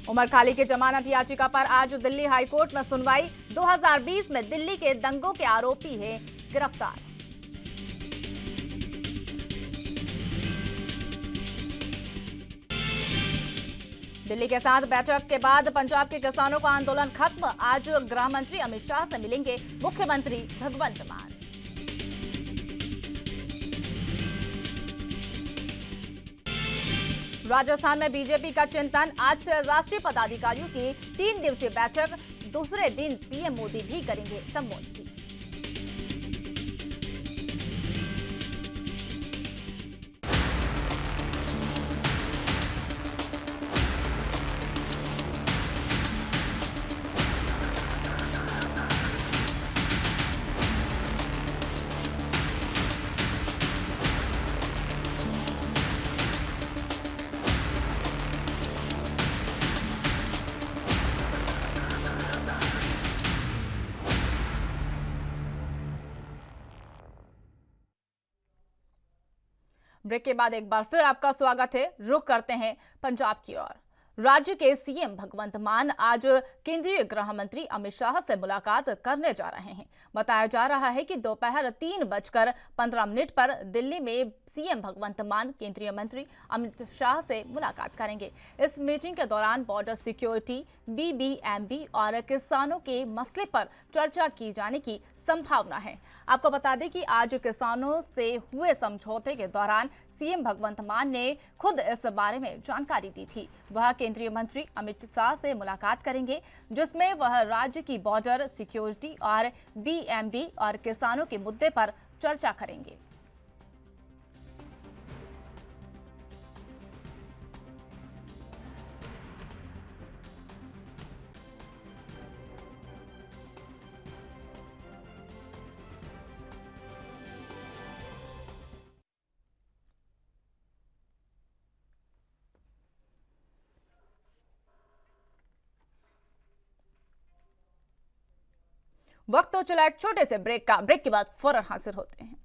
उमर खालिक की जमानत याचिका पर आज दिल्ली हाईकोर्ट में सुनवाई। 2020 में दिल्ली के दंगों के आरोपी है गिरफ्तार। दिल्ली के साथ बैठक के बाद पंजाब के किसानों का आंदोलन खत्म। आज गृह मंत्री अमित शाह से मिलेंगे मुख्यमंत्री भगवंत मान। राजस्थान में बीजेपी का चिंतन। आज से राष्ट्रीय पदाधिकारियों की 3 दिवसीय बैठक। दूसरे दिन पीएम मोदी भी करेंगे संबोधित। ब्रेक के बाद एक बार फिर आपका स्वागत है। रुख करते हैं पंजाब की ओर। राज्य के सीएम भगवंत मान आज केंद्रीय गृह मंत्री अमित शाह से मुलाकात करने जा रहे हैं। बताया जा रहा है कि दोपहर 3:15 पर दिल्ली में सीएम भगवंत मान केंद्रीय मंत्री अमित शाह से मुलाकात करेंगे। इस मीटिंग के दौरान बॉर्डर सिक्योरिटी, बीबीएमबी और किसानों के मसले पर चर्चा की जाने की संभावना है। आपको बता दें कि आज किसानों से हुए समझौते के दौरान सीएम भगवंत मान ने खुद इस बारे में जानकारी दी थी। वह केंद्रीय मंत्री अमित शाह से मुलाकात करेंगे, जिसमें वह राज्य की बॉर्डर सिक्योरिटी और बीएमबी और किसानों के मुद्दे पर चर्चा करेंगे। वक्त तो चला एक छोटे से ब्रेक का। ब्रेक के बाद फौरन हाजिर होते हैं।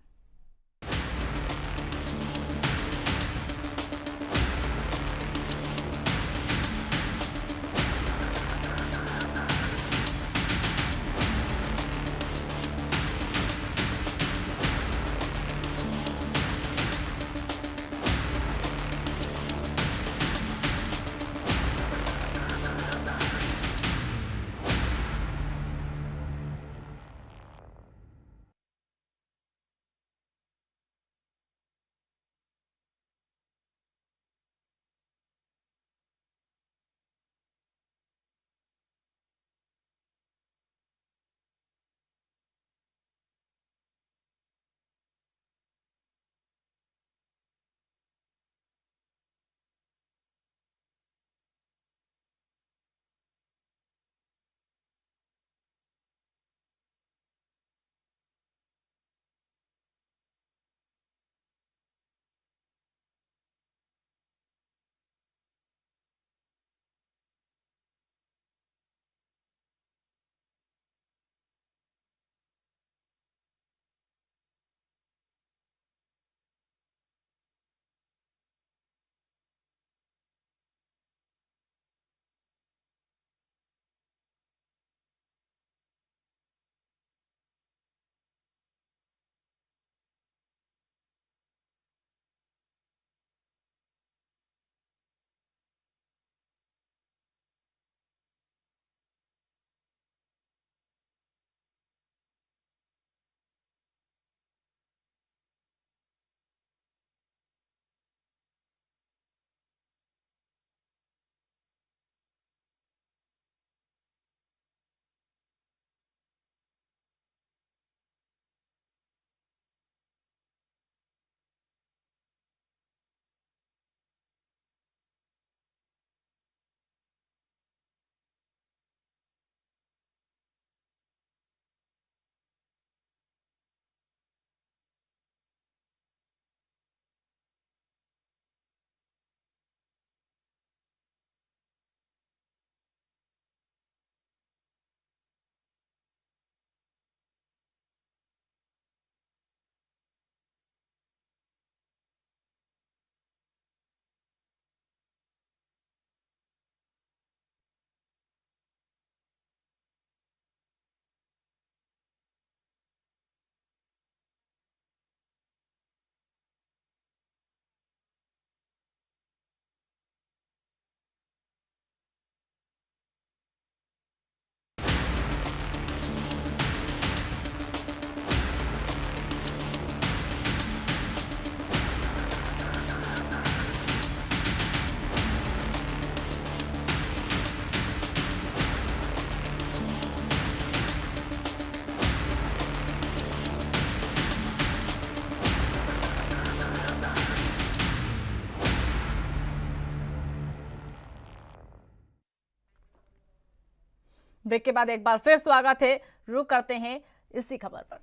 ब्रेक के बाद एक बार फिर स्वागत है। रुक करते हैं इसी खबर पर।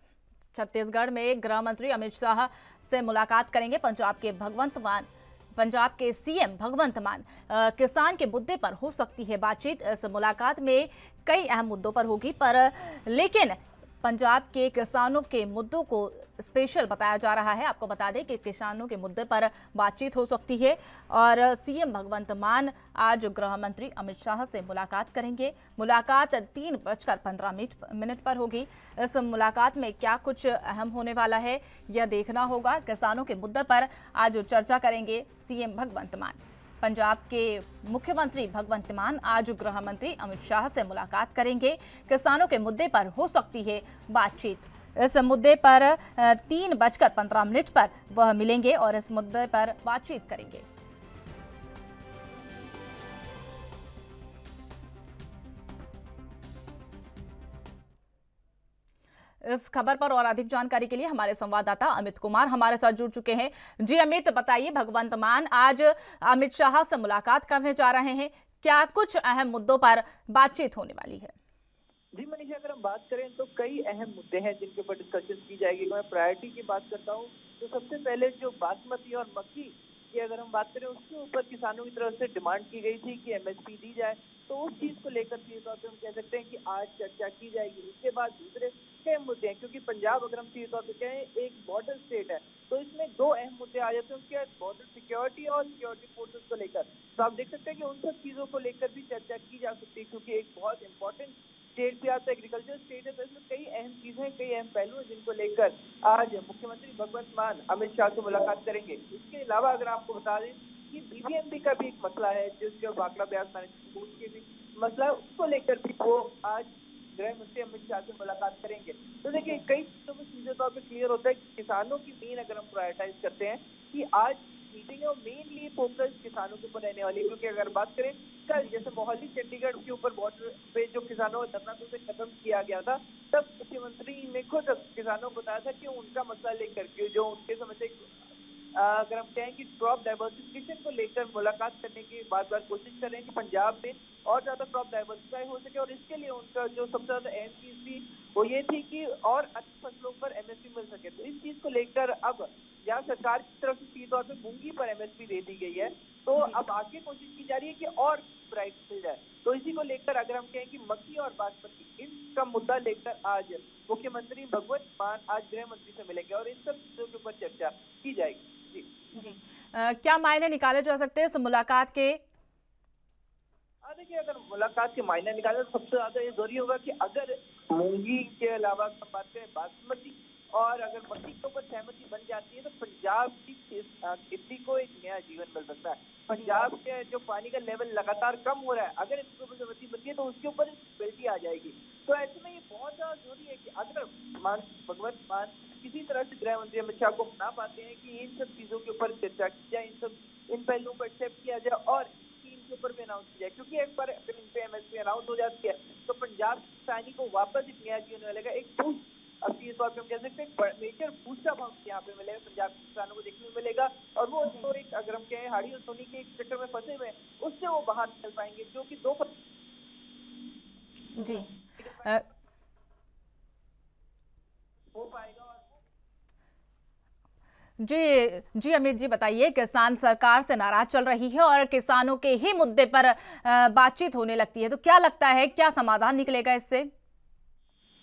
छत्तीसगढ़ में गृह मंत्री अमित शाह से मुलाकात करेंगे पंजाब के सीएम भगवंत मान। किसान के मुद्दे पर हो सकती है बातचीत। इस मुलाकात में कई अहम मुद्दों पर होगी, लेकिन पंजाब के किसानों के मुद्दों को स्पेशल बताया जा रहा है। आपको बता दें कि किसानों के मुद्दे पर बातचीत हो सकती है और सीएम भगवंत मान आज गृह मंत्री अमित शाह से मुलाकात करेंगे। मुलाकात 3:15 पर होगी। इस मुलाकात में क्या कुछ अहम होने वाला है यह देखना होगा। किसानों के मुद्दे पर आज चर्चा करेंगे सीएम भगवंत मान। पंजाब के मुख्यमंत्री भगवंत मान आज गृह मंत्री अमित शाह से मुलाकात करेंगे। किसानों के मुद्दे पर हो सकती है बातचीत। इस मुद्दे पर 3:15 पर वह मिलेंगे और इस मुद्दे पर बातचीत करेंगे। इस खबर पर और अधिक जानकारी के लिए हमारे संवाददाता अमित कुमार हमारे साथ जुड़ चुके हैं। जी अमित, बताइए, भगवंत मान आज अमित शाह से मुलाकात करने जा रहे हैं, क्या कुछ अहम मुद्दों पर बातचीत होने वाली है? जी मनीषा, अगर हम बात करें तो कई अहम मुद्दे हैं जिनके ऊपर डिस्कशन की जाएगी। मैं प्रायोरिटी की बात करता हूँ तो सबसे पहले जो बासमती और मक्की की अगर हम बात करें उसके ऊपर किसानों की तरफ से डिमांड की गई थी कि एमएसपी दी जाए, तो उस चीज को लेकर सीधे तौर पर हम कह सकते हैं कि आज चर्चा की जाएगी। उसके बाद दूसरे कई मुद्दे हैं, क्योंकि पंजाब अगर हम सीधे तौर पर कहें एक बॉर्डर स्टेट है, तो इसमें दो अहम मुद्दे आ जाते हैं उसके बॉर्डर सिक्योरिटी और सिक्योरिटी फोर्सेस को लेकर। तो आप देख सकते हैं कि उन सब चीजों को लेकर भी चर्चा की जा सकती है, क्योंकि एक बहुत इंपॉर्टेंट स्टेट भी आता है, एग्रीकल्चर स्टेट है, तो इसमें कई अहम चीजें, कई अहम पहलू हैं जिनको लेकर आज मुख्यमंत्री भगवंत मान अमित शाह से मुलाकात करेंगे। इसके अलावा अगर आपको बता दें कि बीबीएमबी का भी एक मसला है, जिसके बाकला ब्याज मैनेजमेंट बोर्ड के भी मसला है, उसको लेकर भी वो आज गृह मंत्री अमित शाह से मुलाकात करेंगे। तो देखिए कई चीजों को सीधे तौर पर क्लियर होता है कि किसानों की मेन अगर हम प्रायोरिटाइज करते हैं कि आज मीटिंग है और मेनली फोकस किसानों के ऊपर रहने वाली है। क्योंकि अगर बात करें कल जैसे मोहाली चंडीगढ़ के ऊपर बॉर्डर पे जो किसानों का धरना से खत्म किया गया था, तब मुख्यमंत्री ने खुद किसानों को बताया था कि उनका मसला लेकर के जो उनके समझ से अगर हम कहें कि क्रॉप डाइवर्सिफिकेशन को लेकर मुलाकात करने की बार बार कोशिश कर रहे हैं कि पंजाब में और ज्यादा क्रॉप डाइवर्सिफाई हो सके, और इसके लिए उनका जो सबसे ज्यादा अहम चीज थी वो ये थी कि और अच्छी फसलों पर एमएसपी मिल सके। तो इस चीज को लेकर अब जहाँ सरकार की तरफ से सीधे तौर पर मूंगी पर एमएसपी दे दी गई है, तो अब आगे कोशिश की जा रही है कि और प्राइस मिल जाए। तो इसी को लेकर अगर हम कहें कि मक्की और बासमती इनका मुद्दा लेकर आज मुख्यमंत्री भगवंत मान आज गृह मंत्री से मिलेंगे और इन सब चीजों के ऊपर चर्चा की जाएगी। जी क्या मायने निकाले जा सकते हैं इस मुलाकात के? देखिए अगर मुलाकात के मायने निकाले तो सबसे ज्यादा ये जरूरी होगा कि अगर मूंगी के अलावा हम बात करें बासमती और अगर मक्की के ऊपर सहमति बन जाती है तो पंजाब की खेती को एक नया जीवन मिल सकता है। पंजाब के जो पानी का लेवल लगातार कम हो रहा है, अगर इसके ऊपर सहमति बनती है तो उसके ऊपर स्टेबिलिटी आ जाएगी। तो ऐसे में ये बहुत ज्यादा जरूरी है कि अगर भगवंत मान किसी तरह से गृह मंत्री अमित शाह को बना पाते हैं कि इन सब चीजों के ऊपर चर्चा की जाए, इन पहलुओं पर एक्सेप्ट किया जाए और इनके ऊपर भी अनाउंस किया जाए, क्योंकि एक बार अगर इन पे एमएसपी अनाउंस हो जाती है तो पंजाब किसानी को वापस एक नया जीवन मिलेगा, एक बूस्ट। अब सीधे तौर पर हम कह सकते हैं मेजर बूस्ट अप हम यहाँ पे मिलेगा, पंजाब के किसानों को देखने को मिलेगा और वो तो एक अगर हम कहें हाड़ी और सोनी के एक चक्कर में फंसे हुए हैं उससे वो बाहर निकल पाएंगे, जो कि दो जी हो पाएगा। जी अमित जी, बताइए, किसान सरकार से नाराज चल रही है और किसानों के ही मुद्दे पर बातचीत होने लगती है, तो क्या लगता है क्या समाधान निकलेगा इससे?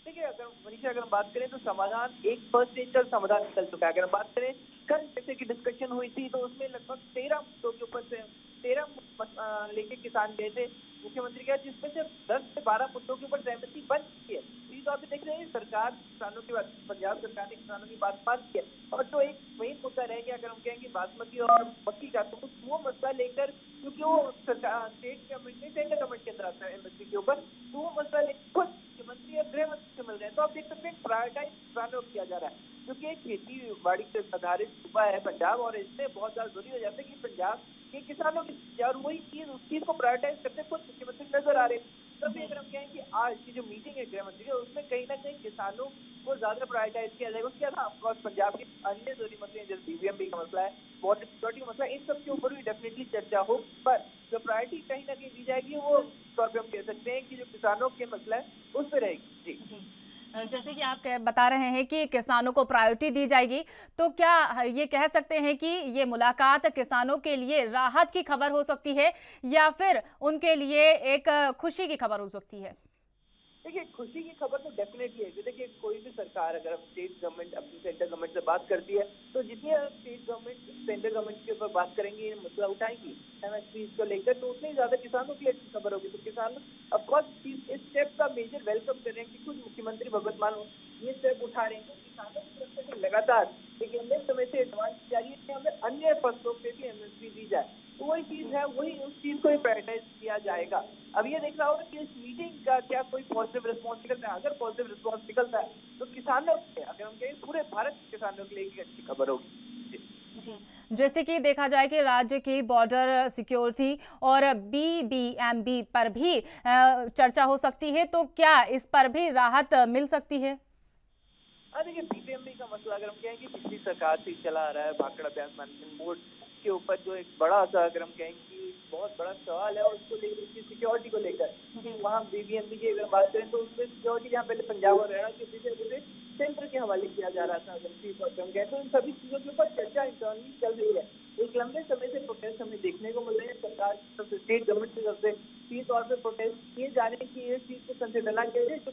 देखिए अगर मनीषा अगर हम बात करें तो समाधान एक परसेंटल समाधान निकल चुका है। अगर हम बात करें कल जैसे की डिस्कशन हुई थी तो उसमें लगभग 13 मुद्दों के ऊपर से 13 लेके किसान गए थे मुख्यमंत्री के, जिसमें से 10 से 12 मुद्दों के ऊपर सहमति बन चुकी है। तो आप देख रहे हैं सरकार किसानों की बात, पंजाब सरकार ने किसानों की बात मान की है और जो एक मेन मुद्दा रह गया अगर हम कहेंगे बासमती और मक्की का, तो वो मसला लेकर क्योंकि वो सरकार स्टेट गवर्नमेंट ने सेंट्रल गवर्नमेंट के अंदर आता है एमएसपी के ऊपर, तो वो मसला लेकर खुद मुख्यमंत्री और गृह मंत्री से मिल रहे हैं। तो आप देख सकते हैं प्रायोरिटाइज किसानों को किया जा रहा है, क्योंकि खेती बाड़ी से आधारित सूबा है पंजाब और इसमें बहुत ज्यादा जरूरी हो जाता है कि पंजाब के किसानों की और वही चीज उस चीज को प्रायोरिटाइज करते खुद मुख्यमंत्री नजर आ रहे हैं। तभी अगर हम कहें कि आज की जो मीटिंग है गृह मंत्री की उसमें कहीं ना कहीं किसानों को ज्यादा प्रायोरिटाइज किया जाएगा। उसके अलावा ऑफकोर्स पंजाब के अन्य जरूरी मसले जैसे बीबीएमबी का मसला है बॉर्डर सिक्योरिटी का मसला, इन सब के ऊपर भी डेफिनेटली चर्चा हो, पर जो प्रायोरिटी कहीं ना कहीं दी जाएगी वो तौर पे हम कह सकते हैं कि जो किसानों के मसला है उस पर रहेगी। जी, जैसे कि आप बता रहे हैं कि किसानों को प्रायोरिटी दी जाएगी, तो क्या ये कह सकते हैं कि ये मुलाकात किसानों के लिए राहत की खबर हो सकती है या फिर उनके लिए एक खुशी की खबर हो सकती है? देखिए, खुशी की खबर तो डेफिनेटली है। देखिए, कोई भी सरकार अगर अब स्टेट गवर्नमेंट अपनी सेंट्रल गवर्नमेंट से बात करती है, तो जितनी स्टेट गवर्नमेंट सेंट्रल गवर्नमेंट के ऊपर बात करेंगी, मसला उठाएंगी एमएसपी को लेकर, तो उतनी ज्यादा किसानों की अच्छी खबर होगी। तो किसान ऑफकोर्स इस स्टेप का मेजर वेलकम कर रहे हैं कि खुद मुख्यमंत्री भगवंत मान ये स्टेप उठा रहे हैं। तो किसानों की तरफ से लगातार एक लंबे समय से एडवांस की जा रही है कि हमें अन्य फसलों पे भी एमएसपी दी जाए, तो वही चीज है, वही उस चीज को ही प्रायोरिटाइज किया जाएगा। अब ये देखना होगा कि इस मीटिंग का क्या कोई पॉजिटिव रिस्पॉन्स निकलता है। अगर पॉजिटिव रिस्पॉन्स निकलता है तो किसानों के, अगर हम कहें पूरे भारत के किसानों के लिए एक अच्छी खबर होगी। जी, जैसे कि देखा जाए कि राज्य की बॉर्डर सिक्योरिटी और बीबीएमबी पर भी चर्चा हो सकती है, तो क्या इस पर भी राहत मिल सकती है? देखिए, बीबीएमबी का मसला अगर हम कहें कि पिछली सरकार से चला आ रहा है, भाखड़ा ब्यास मैनेजमेंट बोर्ड के ऊपर जो एक बड़ा सा, अगर हम कहें कि बहुत बड़ा सवाल है, उसको लेकर, उसकी सिक्योरिटी को लेकर, वहाँ बीबीएमबी की अगर बात करें तो उसमें सिक्योरिटी जहाँ पहले पंजाब और हरियाणा के विषय सेंटर के हवाले किया जा रहा था, अगर हम कहें तो इन सभी चीजों के ऊपर चर्चा इंटरनली चल रही है। एक लंबे समय से प्रोटेस्ट हमें देखने को मिल रहे हैं, सरकार की तरफ से, स्टेट गवर्नमेंट की तरफ से सीधे तौर पर प्रोटेस्ट किए जा रहे हैं कि इस चीज को कंसिडर ना किया जाए। तो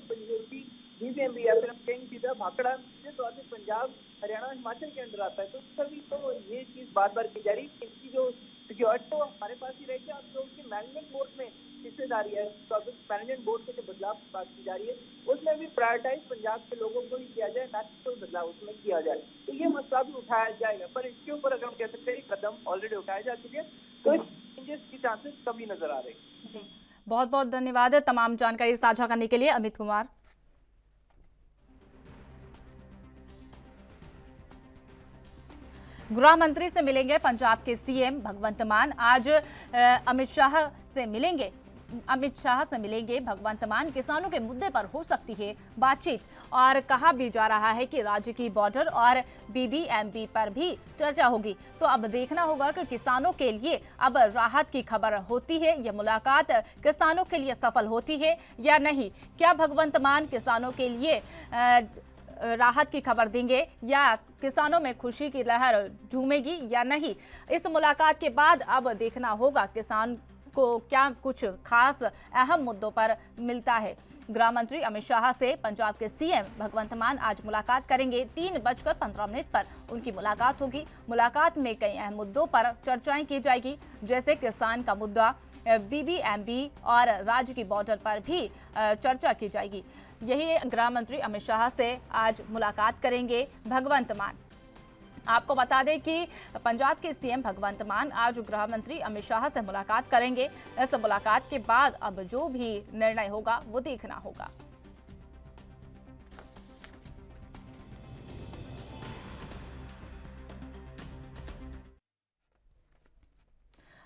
बीबीएमबी या फिर हम कहेंगे सीधा भाखड़ा सीधे तौर पर पंजाब, हरियाणा, हिमाचल के अंदर आता है, तो सभी तो ये चीज बार बार की जा रही है कि इसकी जो सिक्योरिटी तो हमारे पास ही रहेगी, और जो उसकी मैनेजमेंट बोर्ड में हिस्सेदारी है, तो मैनेजमेंट बोर्ड के जो बदलाव की बात की जा रही है उसमें भी प्रायोरिटाइज पंजाब के लोगों को ही किया जाए, ना कि कोई बदलाव उसमें किया जाए। तो ये मसला भी उठाया जाएगा, पर इसके ऊपर अगर हम कह सकते हैं कदम ऑलरेडी उठाए जा चुके हैं, तो इस चेंजेस की चांसेस कभी नजर आ रहे हैं। जी, बहुत बहुत धन्यवाद तमाम जानकारी साझा करने के लिए अमित कुमार। गृह मंत्री से मिलेंगे पंजाब के सीएम भगवंत मान। आज अमित शाह से मिलेंगे भगवंत मान। किसानों के मुद्दे पर हो सकती है बातचीत, और कहा भी जा रहा है कि राज्य की बॉर्डर और बीबीएमबी पर भी चर्चा होगी। तो अब देखना होगा कि किसानों के लिए अब राहत की खबर होती है, यह मुलाकात किसानों के लिए सफल होती है या नहीं। क्या भगवंत मान किसानों के लिए राहत की खबर देंगे या किसानों में खुशी की लहर झूमेगी या नहीं, इस मुलाकात के बाद अब देखना होगा किसान को क्या कुछ खास अहम मुद्दों पर मिलता है। गृह मंत्री अमित शाह से पंजाब के सीएम भगवंत मान आज मुलाकात करेंगे। 3:15 पर उनकी मुलाकात होगी। मुलाकात में कई अहम मुद्दों पर चर्चाएं की जाएगी, जैसे किसान का मुद्दा, बीबीएमबी और राज्य की बॉर्डर पर भी चर्चा की जाएगी। यही गृह मंत्री अमित शाह से आज मुलाकात करेंगे भगवंत मान। आपको बता दें कि पंजाब के सीएम भगवंत मान आज गृह मंत्री अमित शाह से मुलाकात करेंगे। इस मुलाकात के बाद अब जो भी निर्णय होगा वो देखना होगा।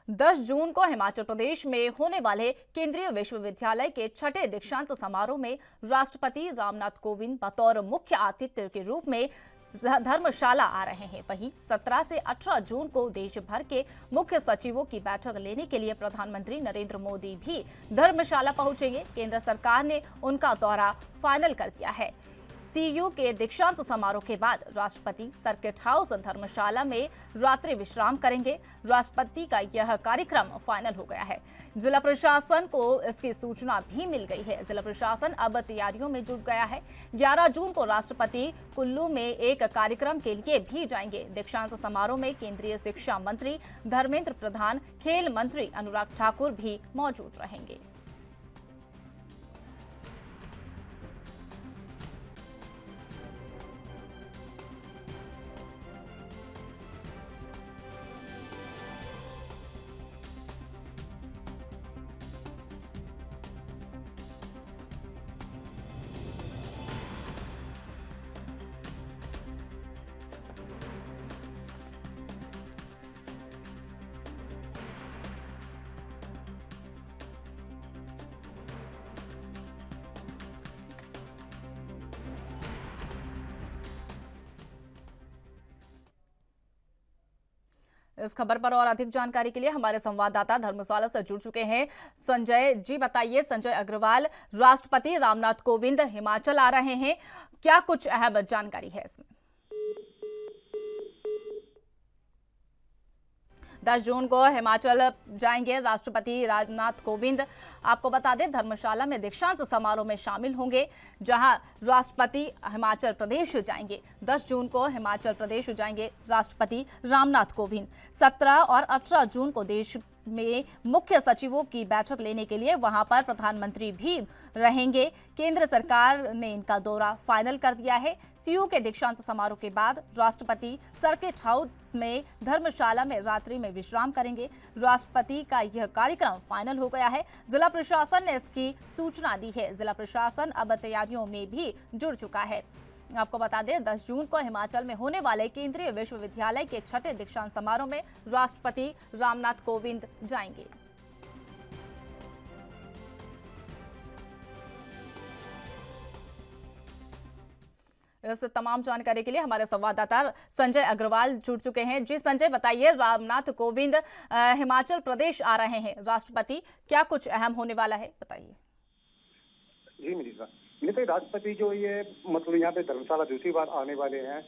दस जून को हिमाचल प्रदेश में होने वाले केंद्रीय विश्वविद्यालय के 6ठे दीक्षांत समारोह में राष्ट्रपति रामनाथ कोविंद बतौर मुख्य आतिथ्य के रूप में धर्मशाला आ रहे हैं। वहीं 17 से 18 जून को देश भर के मुख्य सचिवों की बैठक लेने के लिए प्रधानमंत्री नरेंद्र मोदी भी धर्मशाला पहुंचेंगे। केंद्र सरकार ने उनका दौरा फाइनल कर दिया है। सीयू के दीक्षांत समारोह के बाद राष्ट्रपति सर्किट हाउस धर्मशाला में रात्रि विश्राम करेंगे। राष्ट्रपति का यह कार्यक्रम फाइनल हो गया है। जिला प्रशासन को इसकी सूचना भी मिल गई है। जिला प्रशासन अब तैयारियों में जुट गया है। 11 जून को राष्ट्रपति कुल्लू में एक कार्यक्रम के लिए भी जाएंगे। दीक्षांत समारोह में केंद्रीय शिक्षा मंत्री धर्मेंद्र प्रधान, खेल मंत्री अनुराग ठाकुर भी मौजूद रहेंगे। इस खबर पर और अधिक जानकारी के लिए हमारे संवाददाता धर्मशाला से जुड़ चुके हैं संजय जी। बताइए संजय अग्रवाल, राष्ट्रपति रामनाथ कोविंद हिमाचल आ रहे हैं, क्या कुछ अहम जानकारी है इसमें? 10 जून को हिमाचल जाएंगे राष्ट्रपति रामनाथ कोविंद। आपको बता दें धर्मशाला में दीक्षांत समारोह में शामिल होंगे, जहां राष्ट्रपति हिमाचल प्रदेश जाएंगे। 10 जून को हिमाचल प्रदेश जाएंगे राष्ट्रपति रामनाथ कोविंद। 17 और 18 जून को देश में मुख्य सचिवों की बैठक लेने के लिए वहां पर प्रधानमंत्री भी रहेंगे। केंद्र सरकार ने इनका दौरा फाइनल कर दिया है। सीयू के दीक्षांत समारोह के बाद राष्ट्रपति सर्किट हाउस में धर्मशाला में रात्रि में विश्राम करेंगे। राष्ट्रपति का यह कार्यक्रम फाइनल हो गया है। जिला प्रशासन ने इसकी सूचना दी है। जिला प्रशासन अब तैयारियों में भी जुड़ चुका है। आपको बता दें 10 जून को हिमाचल में होने वाले केंद्रीय विश्वविद्यालय के 6ठे दीक्षांत समारोह में राष्ट्रपति रामनाथ कोविंद जाएंगे। इस तमाम जानकारी के लिए हमारे संवाददाता संजय अग्रवाल जुड़ चुके हैं। जी संजय, बताइए रामनाथ कोविंद हिमाचल प्रदेश आ रहे हैं राष्ट्रपति, क्या कुछ अहम होने वाला है, बताइए। जी मिनिस्टर, राष्ट्रपति जो ये मतलब यहाँ पे धर्मशाला दूसरी बार आने वाले हैं।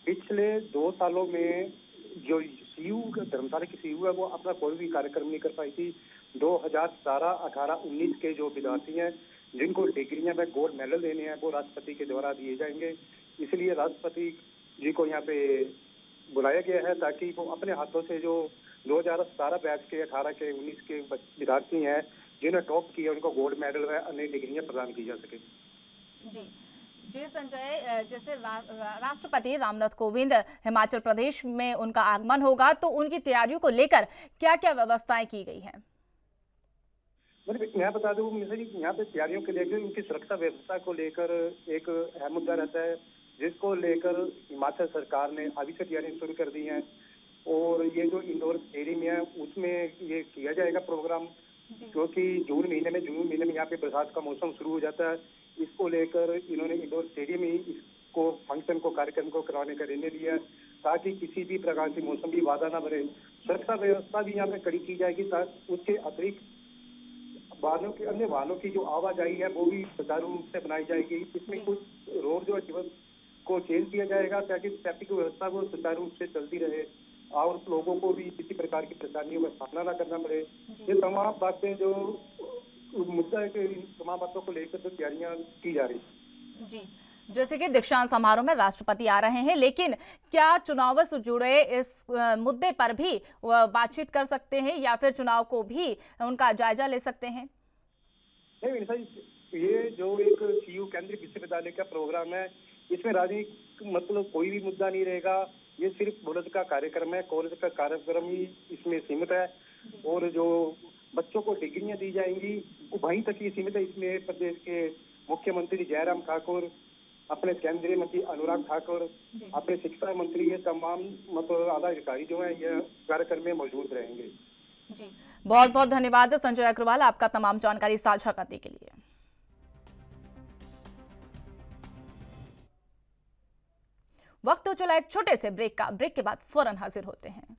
पिछले 2 सालों में जो सीयू धर्मशाला की सीयू है वो अपना कोई भी कार्यक्रम नहीं कर पाई थी। 2017, 18, 19 के जो विद्यार्थी हैं जिनको डिग्रियां में गोल्ड मेडल देने हैं वो राष्ट्रपति के द्वारा दिए जाएंगे। इसलिए राष्ट्रपति जी को यहाँ पे बुलाया गया है ताकि वो अपने हाथों से जो 2017 बैच के, 18 के, 19 के विद्यार्थी हैं जिन्हें टॉप किया उनको गोल्ड मेडल व अन्य डिग्रियां प्रदान की जा सके। जी संजय, जैसे राष्ट्रपति रामनाथ कोविंद हिमाचल प्रदेश में उनका आगमन होगा तो उनकी तैयारियों को लेकर क्या क्या व्यवस्थाएं की गई हैं? मैं बता दूं मिश्रा जी, यहाँ पे तैयारियों के लेकर उनकी सुरक्षा व्यवस्था को लेकर एक अहम मुद्दा रहता है, जिसको लेकर हिमाचल सरकार ने अभी से तैयारियां शुरू कर दी हैं। और ये जो इंडोर स्टेडियम है उसमें ये किया जाएगा प्रोग्राम, क्योंकि जून महीने में यहाँ पे बरसात का मौसम शुरू हो जाता है। इसको लेकर इन्होंने इंडोर स्टेडियम में इसको फंक्शन को, कार्यक्रम को कराने का निर्णय लिया ताकि किसी भी प्रकार की मौसम भी बाधा ना बने। सुरक्षा व्यवस्था भी यहाँ पे कड़ी की जाएगी। उसके अतिरिक्त वाहनों की, अन्य वाहनों की जो आवाजाही है वो भी सुचारू रूप से बनाई जाएगी। इसमें कुछ रोड जो है को चेंज किया जाएगा ताकि ट्रैफिक व्यवस्था वो सुचारू रूप से चलती रहे और लोगों को भी किसी प्रकार की परेशानियों का सामना न करना पड़े। ये तमाम बातें जो मुद्दा है कि तमाम बातों को लेकर तो तैयारियां की जा रही। जी, जैसे कि दीक्षांत समारोह में राष्ट्रपति आ रहे हैं, लेकिन क्या चुनाव से जुड़े इस मुद्दे पर भी बातचीत कर सकते हैं या फिर चुनाव को भी उनका जायजा ले सकते हैं? नहीं, ये जो एक सीयू केंद्रीय विश्वविद्यालय का प्रोग्राम है, इसमें राजनीतिक मतलब कोई भी मुद्दा नहीं रहेगा। ये सिर्फ कॉलेज का कार्यक्रम है, कॉलेज का कार्यक्रम ही इसमें सीमित है। और जो बच्चों को डिग्रियां दी जाएंगी वो वहीं तक ही सीमित है। इसमें प्रदेश के मुख्यमंत्री जयराम ठाकुर, अपने केंद्रीय मंत्री अनुराग ठाकुर, अपने शिक्षा मंत्री, ये तमाम मतलब आला अधिकारी जो है ये कार्यक्रम में मौजूद रहेंगे। जी, बहुत बहुत धन्यवाद संजय अग्रवाल आपका तमाम जानकारी साझा करने के लिए। वक्त तो चला एक छोटे से ब्रेक का। ब्रेक के बाद फौरन हाजिर होते हैं।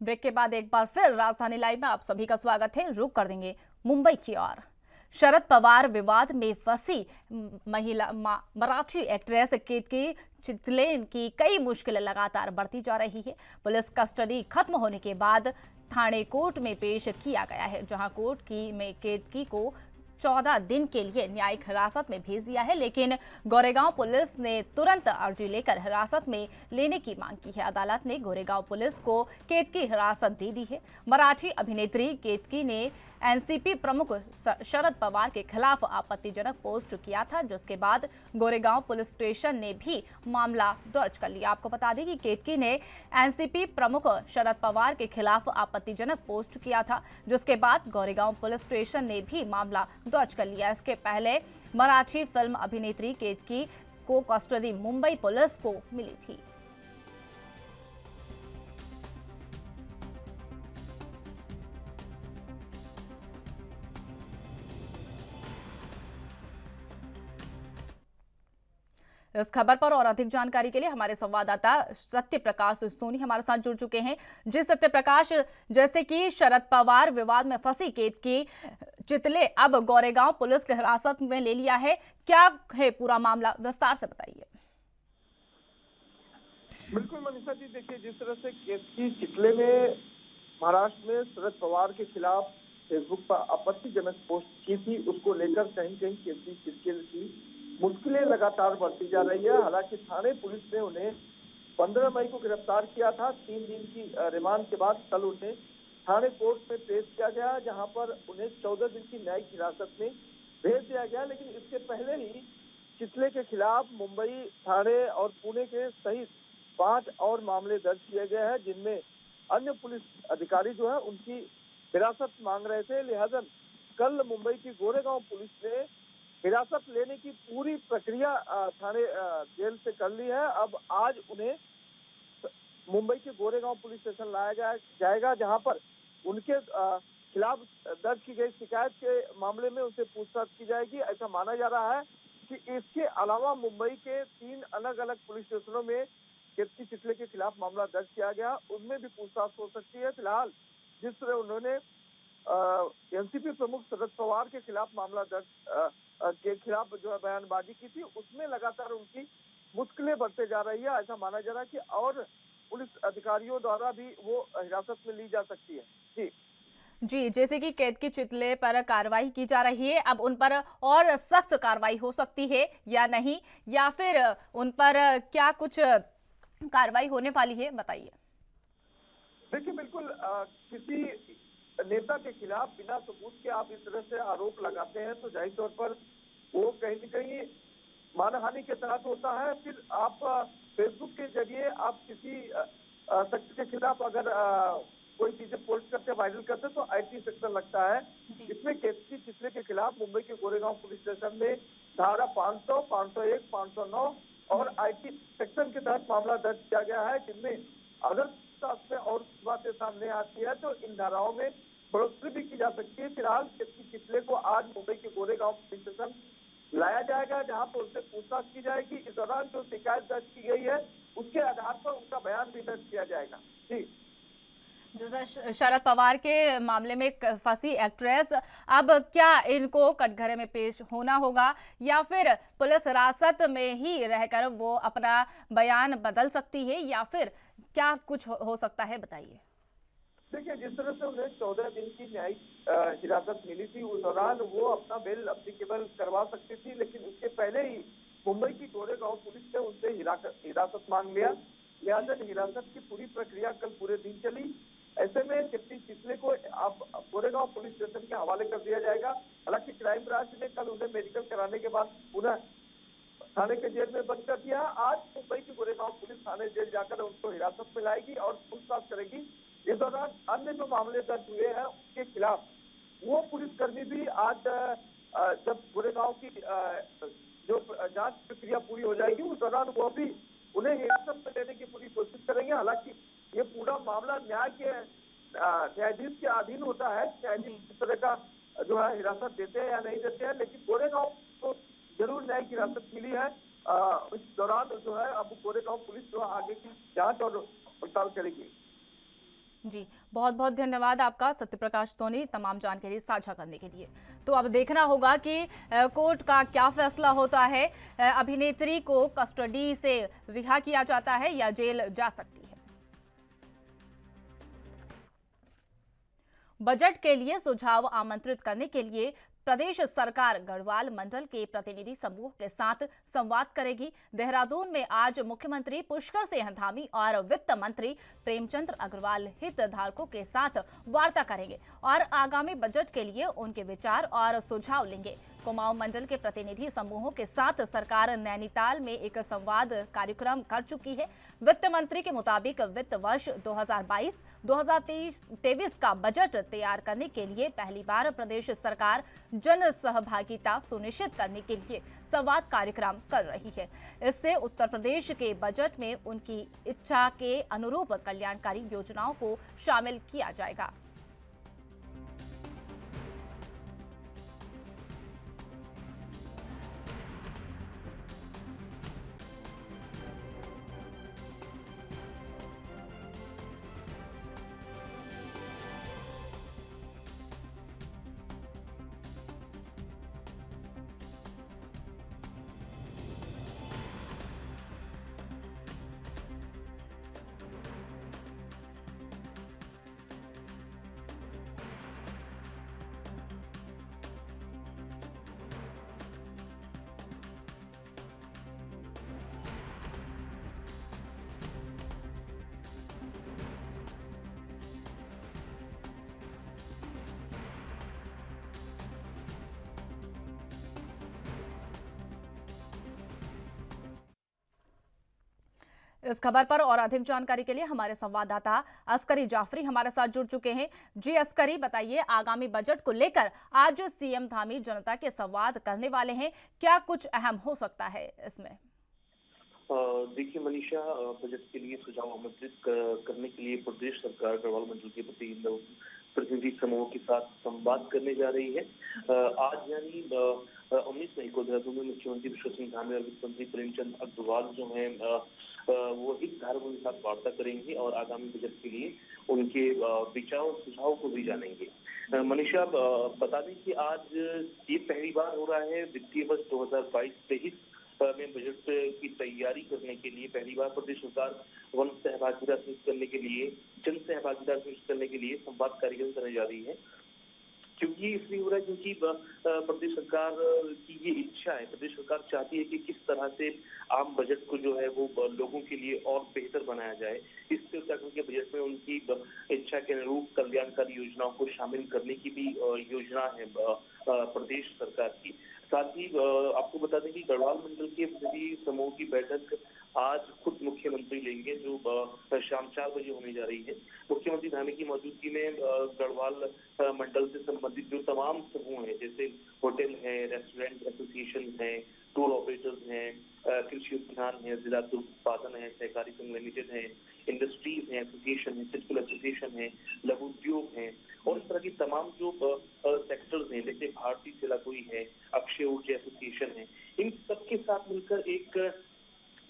ब्रेक के बाद एक बार फिर राजधानी लाइव में आप सभी का स्वागत है। रुक कर देंगे मुंबई की ओर। शरद पवार विवाद में फंसी महिला मराठी एक्ट्रेस केतकी चितले की कई मुश्किलें लगातार बढ़ती जा रही है। पुलिस कस्टडी खत्म होने के बाद थाने कोर्ट में पेश किया गया है, जहां कोर्ट में केतकी को 14 दिन के लिए न्यायिक हिरासत में भेज दिया है, लेकिन गोरेगांव पुलिस ने तुरंत अर्जी लेकर हिरासत में लेने की मांग की है। अदालत ने गोरेगांव पुलिस को केतकी हिरासत दे दी है। मराठी अभिनेत्री केतकी ने एनसीपी प्रमुख शरद पवार के खिलाफ आपत्तिजनक पोस्ट किया था, जिसके बाद गोरेगांव पुलिस स्टेशन ने भी मामला दर्ज कर लिया। आपको बता दें कि केतकी ने एनसीपी प्रमुख शरद पवार के खिलाफ आपत्तिजनक पोस्ट किया था, जिसके बाद गोरेगांव पुलिस स्टेशन ने भी मामला दर्ज कर लिया। इसके पहले मराठी फिल्म अभिनेत्री केतकी को कस्टडी मुंबई पुलिस को मिली थी। इस खबर पर और अधिक जानकारी के लिए हमारे संवाददाता सत्य प्रकाश सोनी हमारे साथ जुड़ चुके हैं। जी सत्य प्रकाश, जैसे कि शरद पवार विवाद में फंसी केतकी चितले अब गोरेगांव पुलिस की हिरासत में ले लिया है, क्या है पूरा मामला, विस्तार से बताइए। बिल्कुल मनीषा जी, देखिए जिस तरह से केतकी चितले ने महाराष्ट्र में शरद पवार के खिलाफ फेसबुक पर आपत्तिजनक पोस्ट की थी, उसको लेकर कहीं कहीं केतकी चितले की मुश्किलें लगातार बढ़ती जा रही है। हालांकि थाने पुलिस ने उन्हें 15 मई को गिरफ्तार किया था। 3 दिन की रिमांड के बाद कल उन्हें थाने कोर्ट में पेश किया गया, जहां पर उन्हें 14 दिन की न्यायिक हिरासत में भेज दिया गया। लेकिन इसके पहले ही चितले के खिलाफ मुंबई, थाने और पुणे के सहित 5 और मामले दर्ज किए गए हैं, जिनमें अन्य पुलिस अधिकारी जो है उनकी हिरासत मांग रहे थे। लिहाजा कल मुंबई की गोरेगांव पुलिस ने हिरासत लेने की पूरी प्रक्रिया थाने जेल से कर ली है। अब आज उन्हें मुंबई के गोरेगांव पुलिस स्टेशन लाया जाएगा, जहां पर उनके खिलाफ दर्ज की गई शिकायत के मामले में उनसे पूछताछ की जाएगी। ऐसा माना जा रहा है कि इसके अलावा मुंबई के 3 अलग अलग पुलिस स्टेशनों में केतकी चितले के खिलाफ मामला दर्ज किया गया, उनमें भी पूछताछ हो सकती है। फिलहाल जिस तरह उन्होंने एनसीपी प्रमुख शरद पवार के खिलाफ मामला दर्ज के खिलाफ जो है बयानबाजी की थी, उसमें लगातार उनकी मुश्किलें बढ़ते जा रही है। ऐसा माना जा रहा है कि और पुलिस अधिकारियों द्वारा भी वो हिरासत में ली जा सकती है। जी, जैसे कि केतकी चितले पर कार्रवाई की जा रही है, अब उन पर और सख्त कार्रवाई हो सकती है या नहीं, या फिर उन पर क्या कुछ कार्रवाई होने वाली है, बताइए। देखिए बिल्कुल किसी नेता के खिलाफ बिना सबूत के आप इस तरह से आरोप लगाते हैं तो जाहिर तौर पर वो कहीं न कहीं मानहानि के तहत होता है। फिर आप फेसबुक के जरिए आप किसी शख्स के खिलाफ अगर कोई चीजें पोस्ट करके वायरल करते तो आईटी सेक्शन लगता है। इसमें केतकी चितले के खिलाफ मुंबई के गोरेगांव पुलिस स्टेशन में धारा 500, 501, 509 और आईटी सेक्शन के तहत मामला दर्ज किया गया है, जिनमें अगर में और बातें सामने आती है तो इन धाराओं में बढ़ोतरी भी की जा सकती है। फिलहाल केतकी चितले को आज मुंबई के गोरेगांव पुलिस स्टेशन लाया जाएगा, जहां पर उनसे पूछताछ की जाएगी। इस दौरान जो शिकायत दर्ज की गई है उसके आधार पर उनका बयान भी दर्ज किया जाएगा। जी, जो शरद पवार के मामले में फंसी एक्ट्रेस, अब क्या इनको कटघरे में पेश होना होगा या फिर पुलिस हिरासत में ही रहकर वो अपना बयान बदल सकती है, या फिर क्या कुछ हो सकता है, बताइए। देखिए जिस तरह से उन्हें 14 दिन की न्यायिक हिरासत मिली थी, उस दौरान वो अपना बेल एप्लीकेबल करवा सकती थी, लेकिन उसके पहले ही मुंबई की गोरेगांव पुलिस ने उनसे हिरासत मांग लिया। लिहाजा हिरासत की पूरी प्रक्रिया कल पूरे दिन चली। ऐसे में केतकी चितले को आप गोरेगांव पुलिस स्टेशन के हवाले कर दिया जाएगा। हालांकि क्राइम ब्रांच ने कल उन्हें मेडिकल कराने के बाद पुनः थाने के जेल में बंद कर दिया। आज मुंबई की गोरेगांव पुलिस थाने जेल जाकर उनको हिरासत में लाएगी और पूछताछ करेगी। इस दौरान अन्य जो मामले दर्ज हुए हैं उसके खिलाफ वो पुलिसकर्मी भी आज जब गोरेगांव की जो जांच प्रक्रिया पूरी हो जाएगी उस दौरान वो भी उन्हें हिरासत में लेने की पूरी कोशिश करेंगे। हालांकि ये पूरा मामला न्यायाधीश के अधीन होता है, न्यायाधीश किस तरह का जो है हिरासत देते हैं या नहीं देते हैं, लेकिन गोरेगांव को जरूर न्यायिक हिरासत मिली है। इस दौरान जो है अब गोरेगांव पुलिस जो आगे की जांच और पड़ताल करेगी। जी, बहुत बहुत धन्यवाद आपका सत्यप्रकाश सोनी तमाम जानकारी साझा करने के लिए। तो अब देखना होगा कि कोर्ट का क्या फैसला होता है। अभिनेत्री को कस्टडी से रिहा किया जाता है या जेल जा सकती है। बजट के लिए सुझाव आमंत्रित करने के लिए प्रदेश सरकार गढ़वाल मंडल के प्रतिनिधि समूह के साथ संवाद करेगी। देहरादून में आज मुख्यमंत्री पुष्कर सिंह धामी और वित्त मंत्री प्रेमचंद अग्रवाल हितधारकों के साथ वार्ता करेंगे और आगामी बजट के लिए उनके विचार और सुझाव लेंगे। कुमाऊं मंडल के प्रतिनिधि समूहों के साथ सरकार नैनीताल में एक संवाद कार्यक्रम कर चुकी है। वित्त मंत्री के मुताबिक वित्त वर्ष 2022-2023 का बजट तैयार करने के लिए पहली बार प्रदेश सरकार जन सहभागिता सुनिश्चित करने के लिए संवाद कार्यक्रम कर रही है। इससे उत्तर प्रदेश के बजट में उनकी इच्छा के अनुरूप कल्याणकारी योजनाओं को शामिल किया जाएगा। इस खबर पर और अधिक जानकारी के लिए हमारे संवाददाता अस्करी जाफरी हमारे साथ जुड़ चुके हैं। जी अस्करी, बताइए, आगामी बजट को लेकर आज सीएम धामी जनता के संवाद करने वाले हैं, क्या कुछ अहम हो सकता है इसमें? देखिए मनीषा, बजट के लिए सुझाव आमंत्रित करने के लिए प्रदेश सरकार गढ़वाल मंडल के प्रतिनिधि समूह के साथ संवाद करने जा रही है। आज यानी 19 मई को देहरादून में मुख्यमंत्री पुष्कर सिंह धामी और वित्त मंत्री प्रेमचंद अग्रवाल जो हैं वो हितधारकों के साथ वार्ता करेंगे और आगामी बजट के लिए उनके विचार और सुझाव को भी जानेंगे। मनीषा, बता दें कि आज ये पहली बार हो रहा है वित्तीय वर्ष 2022-23 में बजट की तैयारी करने के लिए पहली बार प्रदेश सरकार जन सहभागिता सुनिश्चित करने के लिए संवाद कार्यक्रम करने जा रही है। क्योंकि इसलिए हो रहा है क्योंकि प्रदेश सरकार की ये इच्छा है, प्रदेश सरकार चाहती है कि किस तरह से आम बजट को जो है वो लोगों के लिए और बेहतर बनाया जाए। इससे के बजट में उनकी इच्छा के अनुरूप कल्याणकारी योजनाओं को शामिल करने की भी योजना है प्रदेश सरकार की। साथ ही आपको बता दें कि गढ़वाल मंडल के प्रतिनिधि समूह की बैठक आज खुद मुख्यमंत्री लेंगे, जो शाम 4 बजे होने जा रही है। मुख्यमंत्री धामी की मौजूदगी में गढ़वाल मंडल से संबंधित जो तमाम समूह हैं, जैसे होटल है, रेस्टोरेंट एसोसिएशन है, टूर ऑपरेटर्स हैं, कृषि उद्यान है, जिला दुग्ध उत्पादन है, सहकारी संघ लिमिटेड है, इंडस्ट्रीज है, एसोसिएशन है, सिर्कुल एसोसिएशन है, लघु उद्योग है और इस तरह की तमाम जो सेक्टर्स हैं, जैसे भारतीय सिलाकोई है, अक्षय ऊर्जा एसोसिएशन है, इन सबके साथ मिलकर एक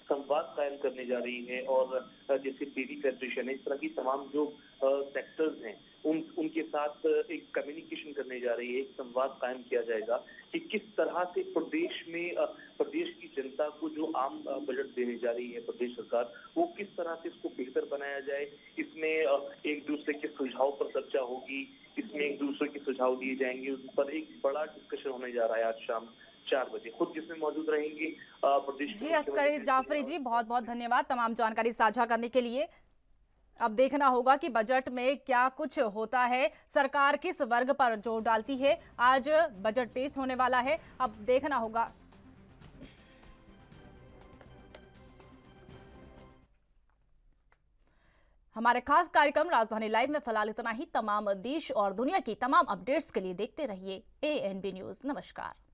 संवाद कायम करने जा रही है। और जैसे डेयरी फेडरेशन है, इस तरह की तमाम जो सेक्टर्स हैं उनके साथ एक कम्युनिकेशन करने जा रही है, एक संवाद कायम किया जाएगा कि किस तरह से प्रदेश में प्रदेश की जनता को जो आम बजट देने जा रही है प्रदेश सरकार, वो किस तरह से इसको बेहतर बनाया जाए। इसमें एक दूसरे के सुझाव पर चर्चा होगी, इसमें एक दूसरे के सुझाव दिए जाएंगे, उस पर एक बड़ा डिस्कशन होने जा रहा है आज शाम 4 बजे। खुद जिसमें मौजूद रहेंगे प्रदेश जी अस्करी जाफरी जी, बहुत बहुत धन्यवाद तमाम जानकारी साझा करने के लिए। अब देखना होगा कि बजट में क्या कुछ होता है, सरकार किस वर्ग पर जोर डालती है। आज बजट पेश होने वाला है, अब देखना होगा। हमारे खास कार्यक्रम राजधानी लाइव में फिलहाल इतना ही। तमाम देश और दुनिया की तमाम अपडेट्स के लिए देखते रहिए ANB न्यूज। नमस्कार।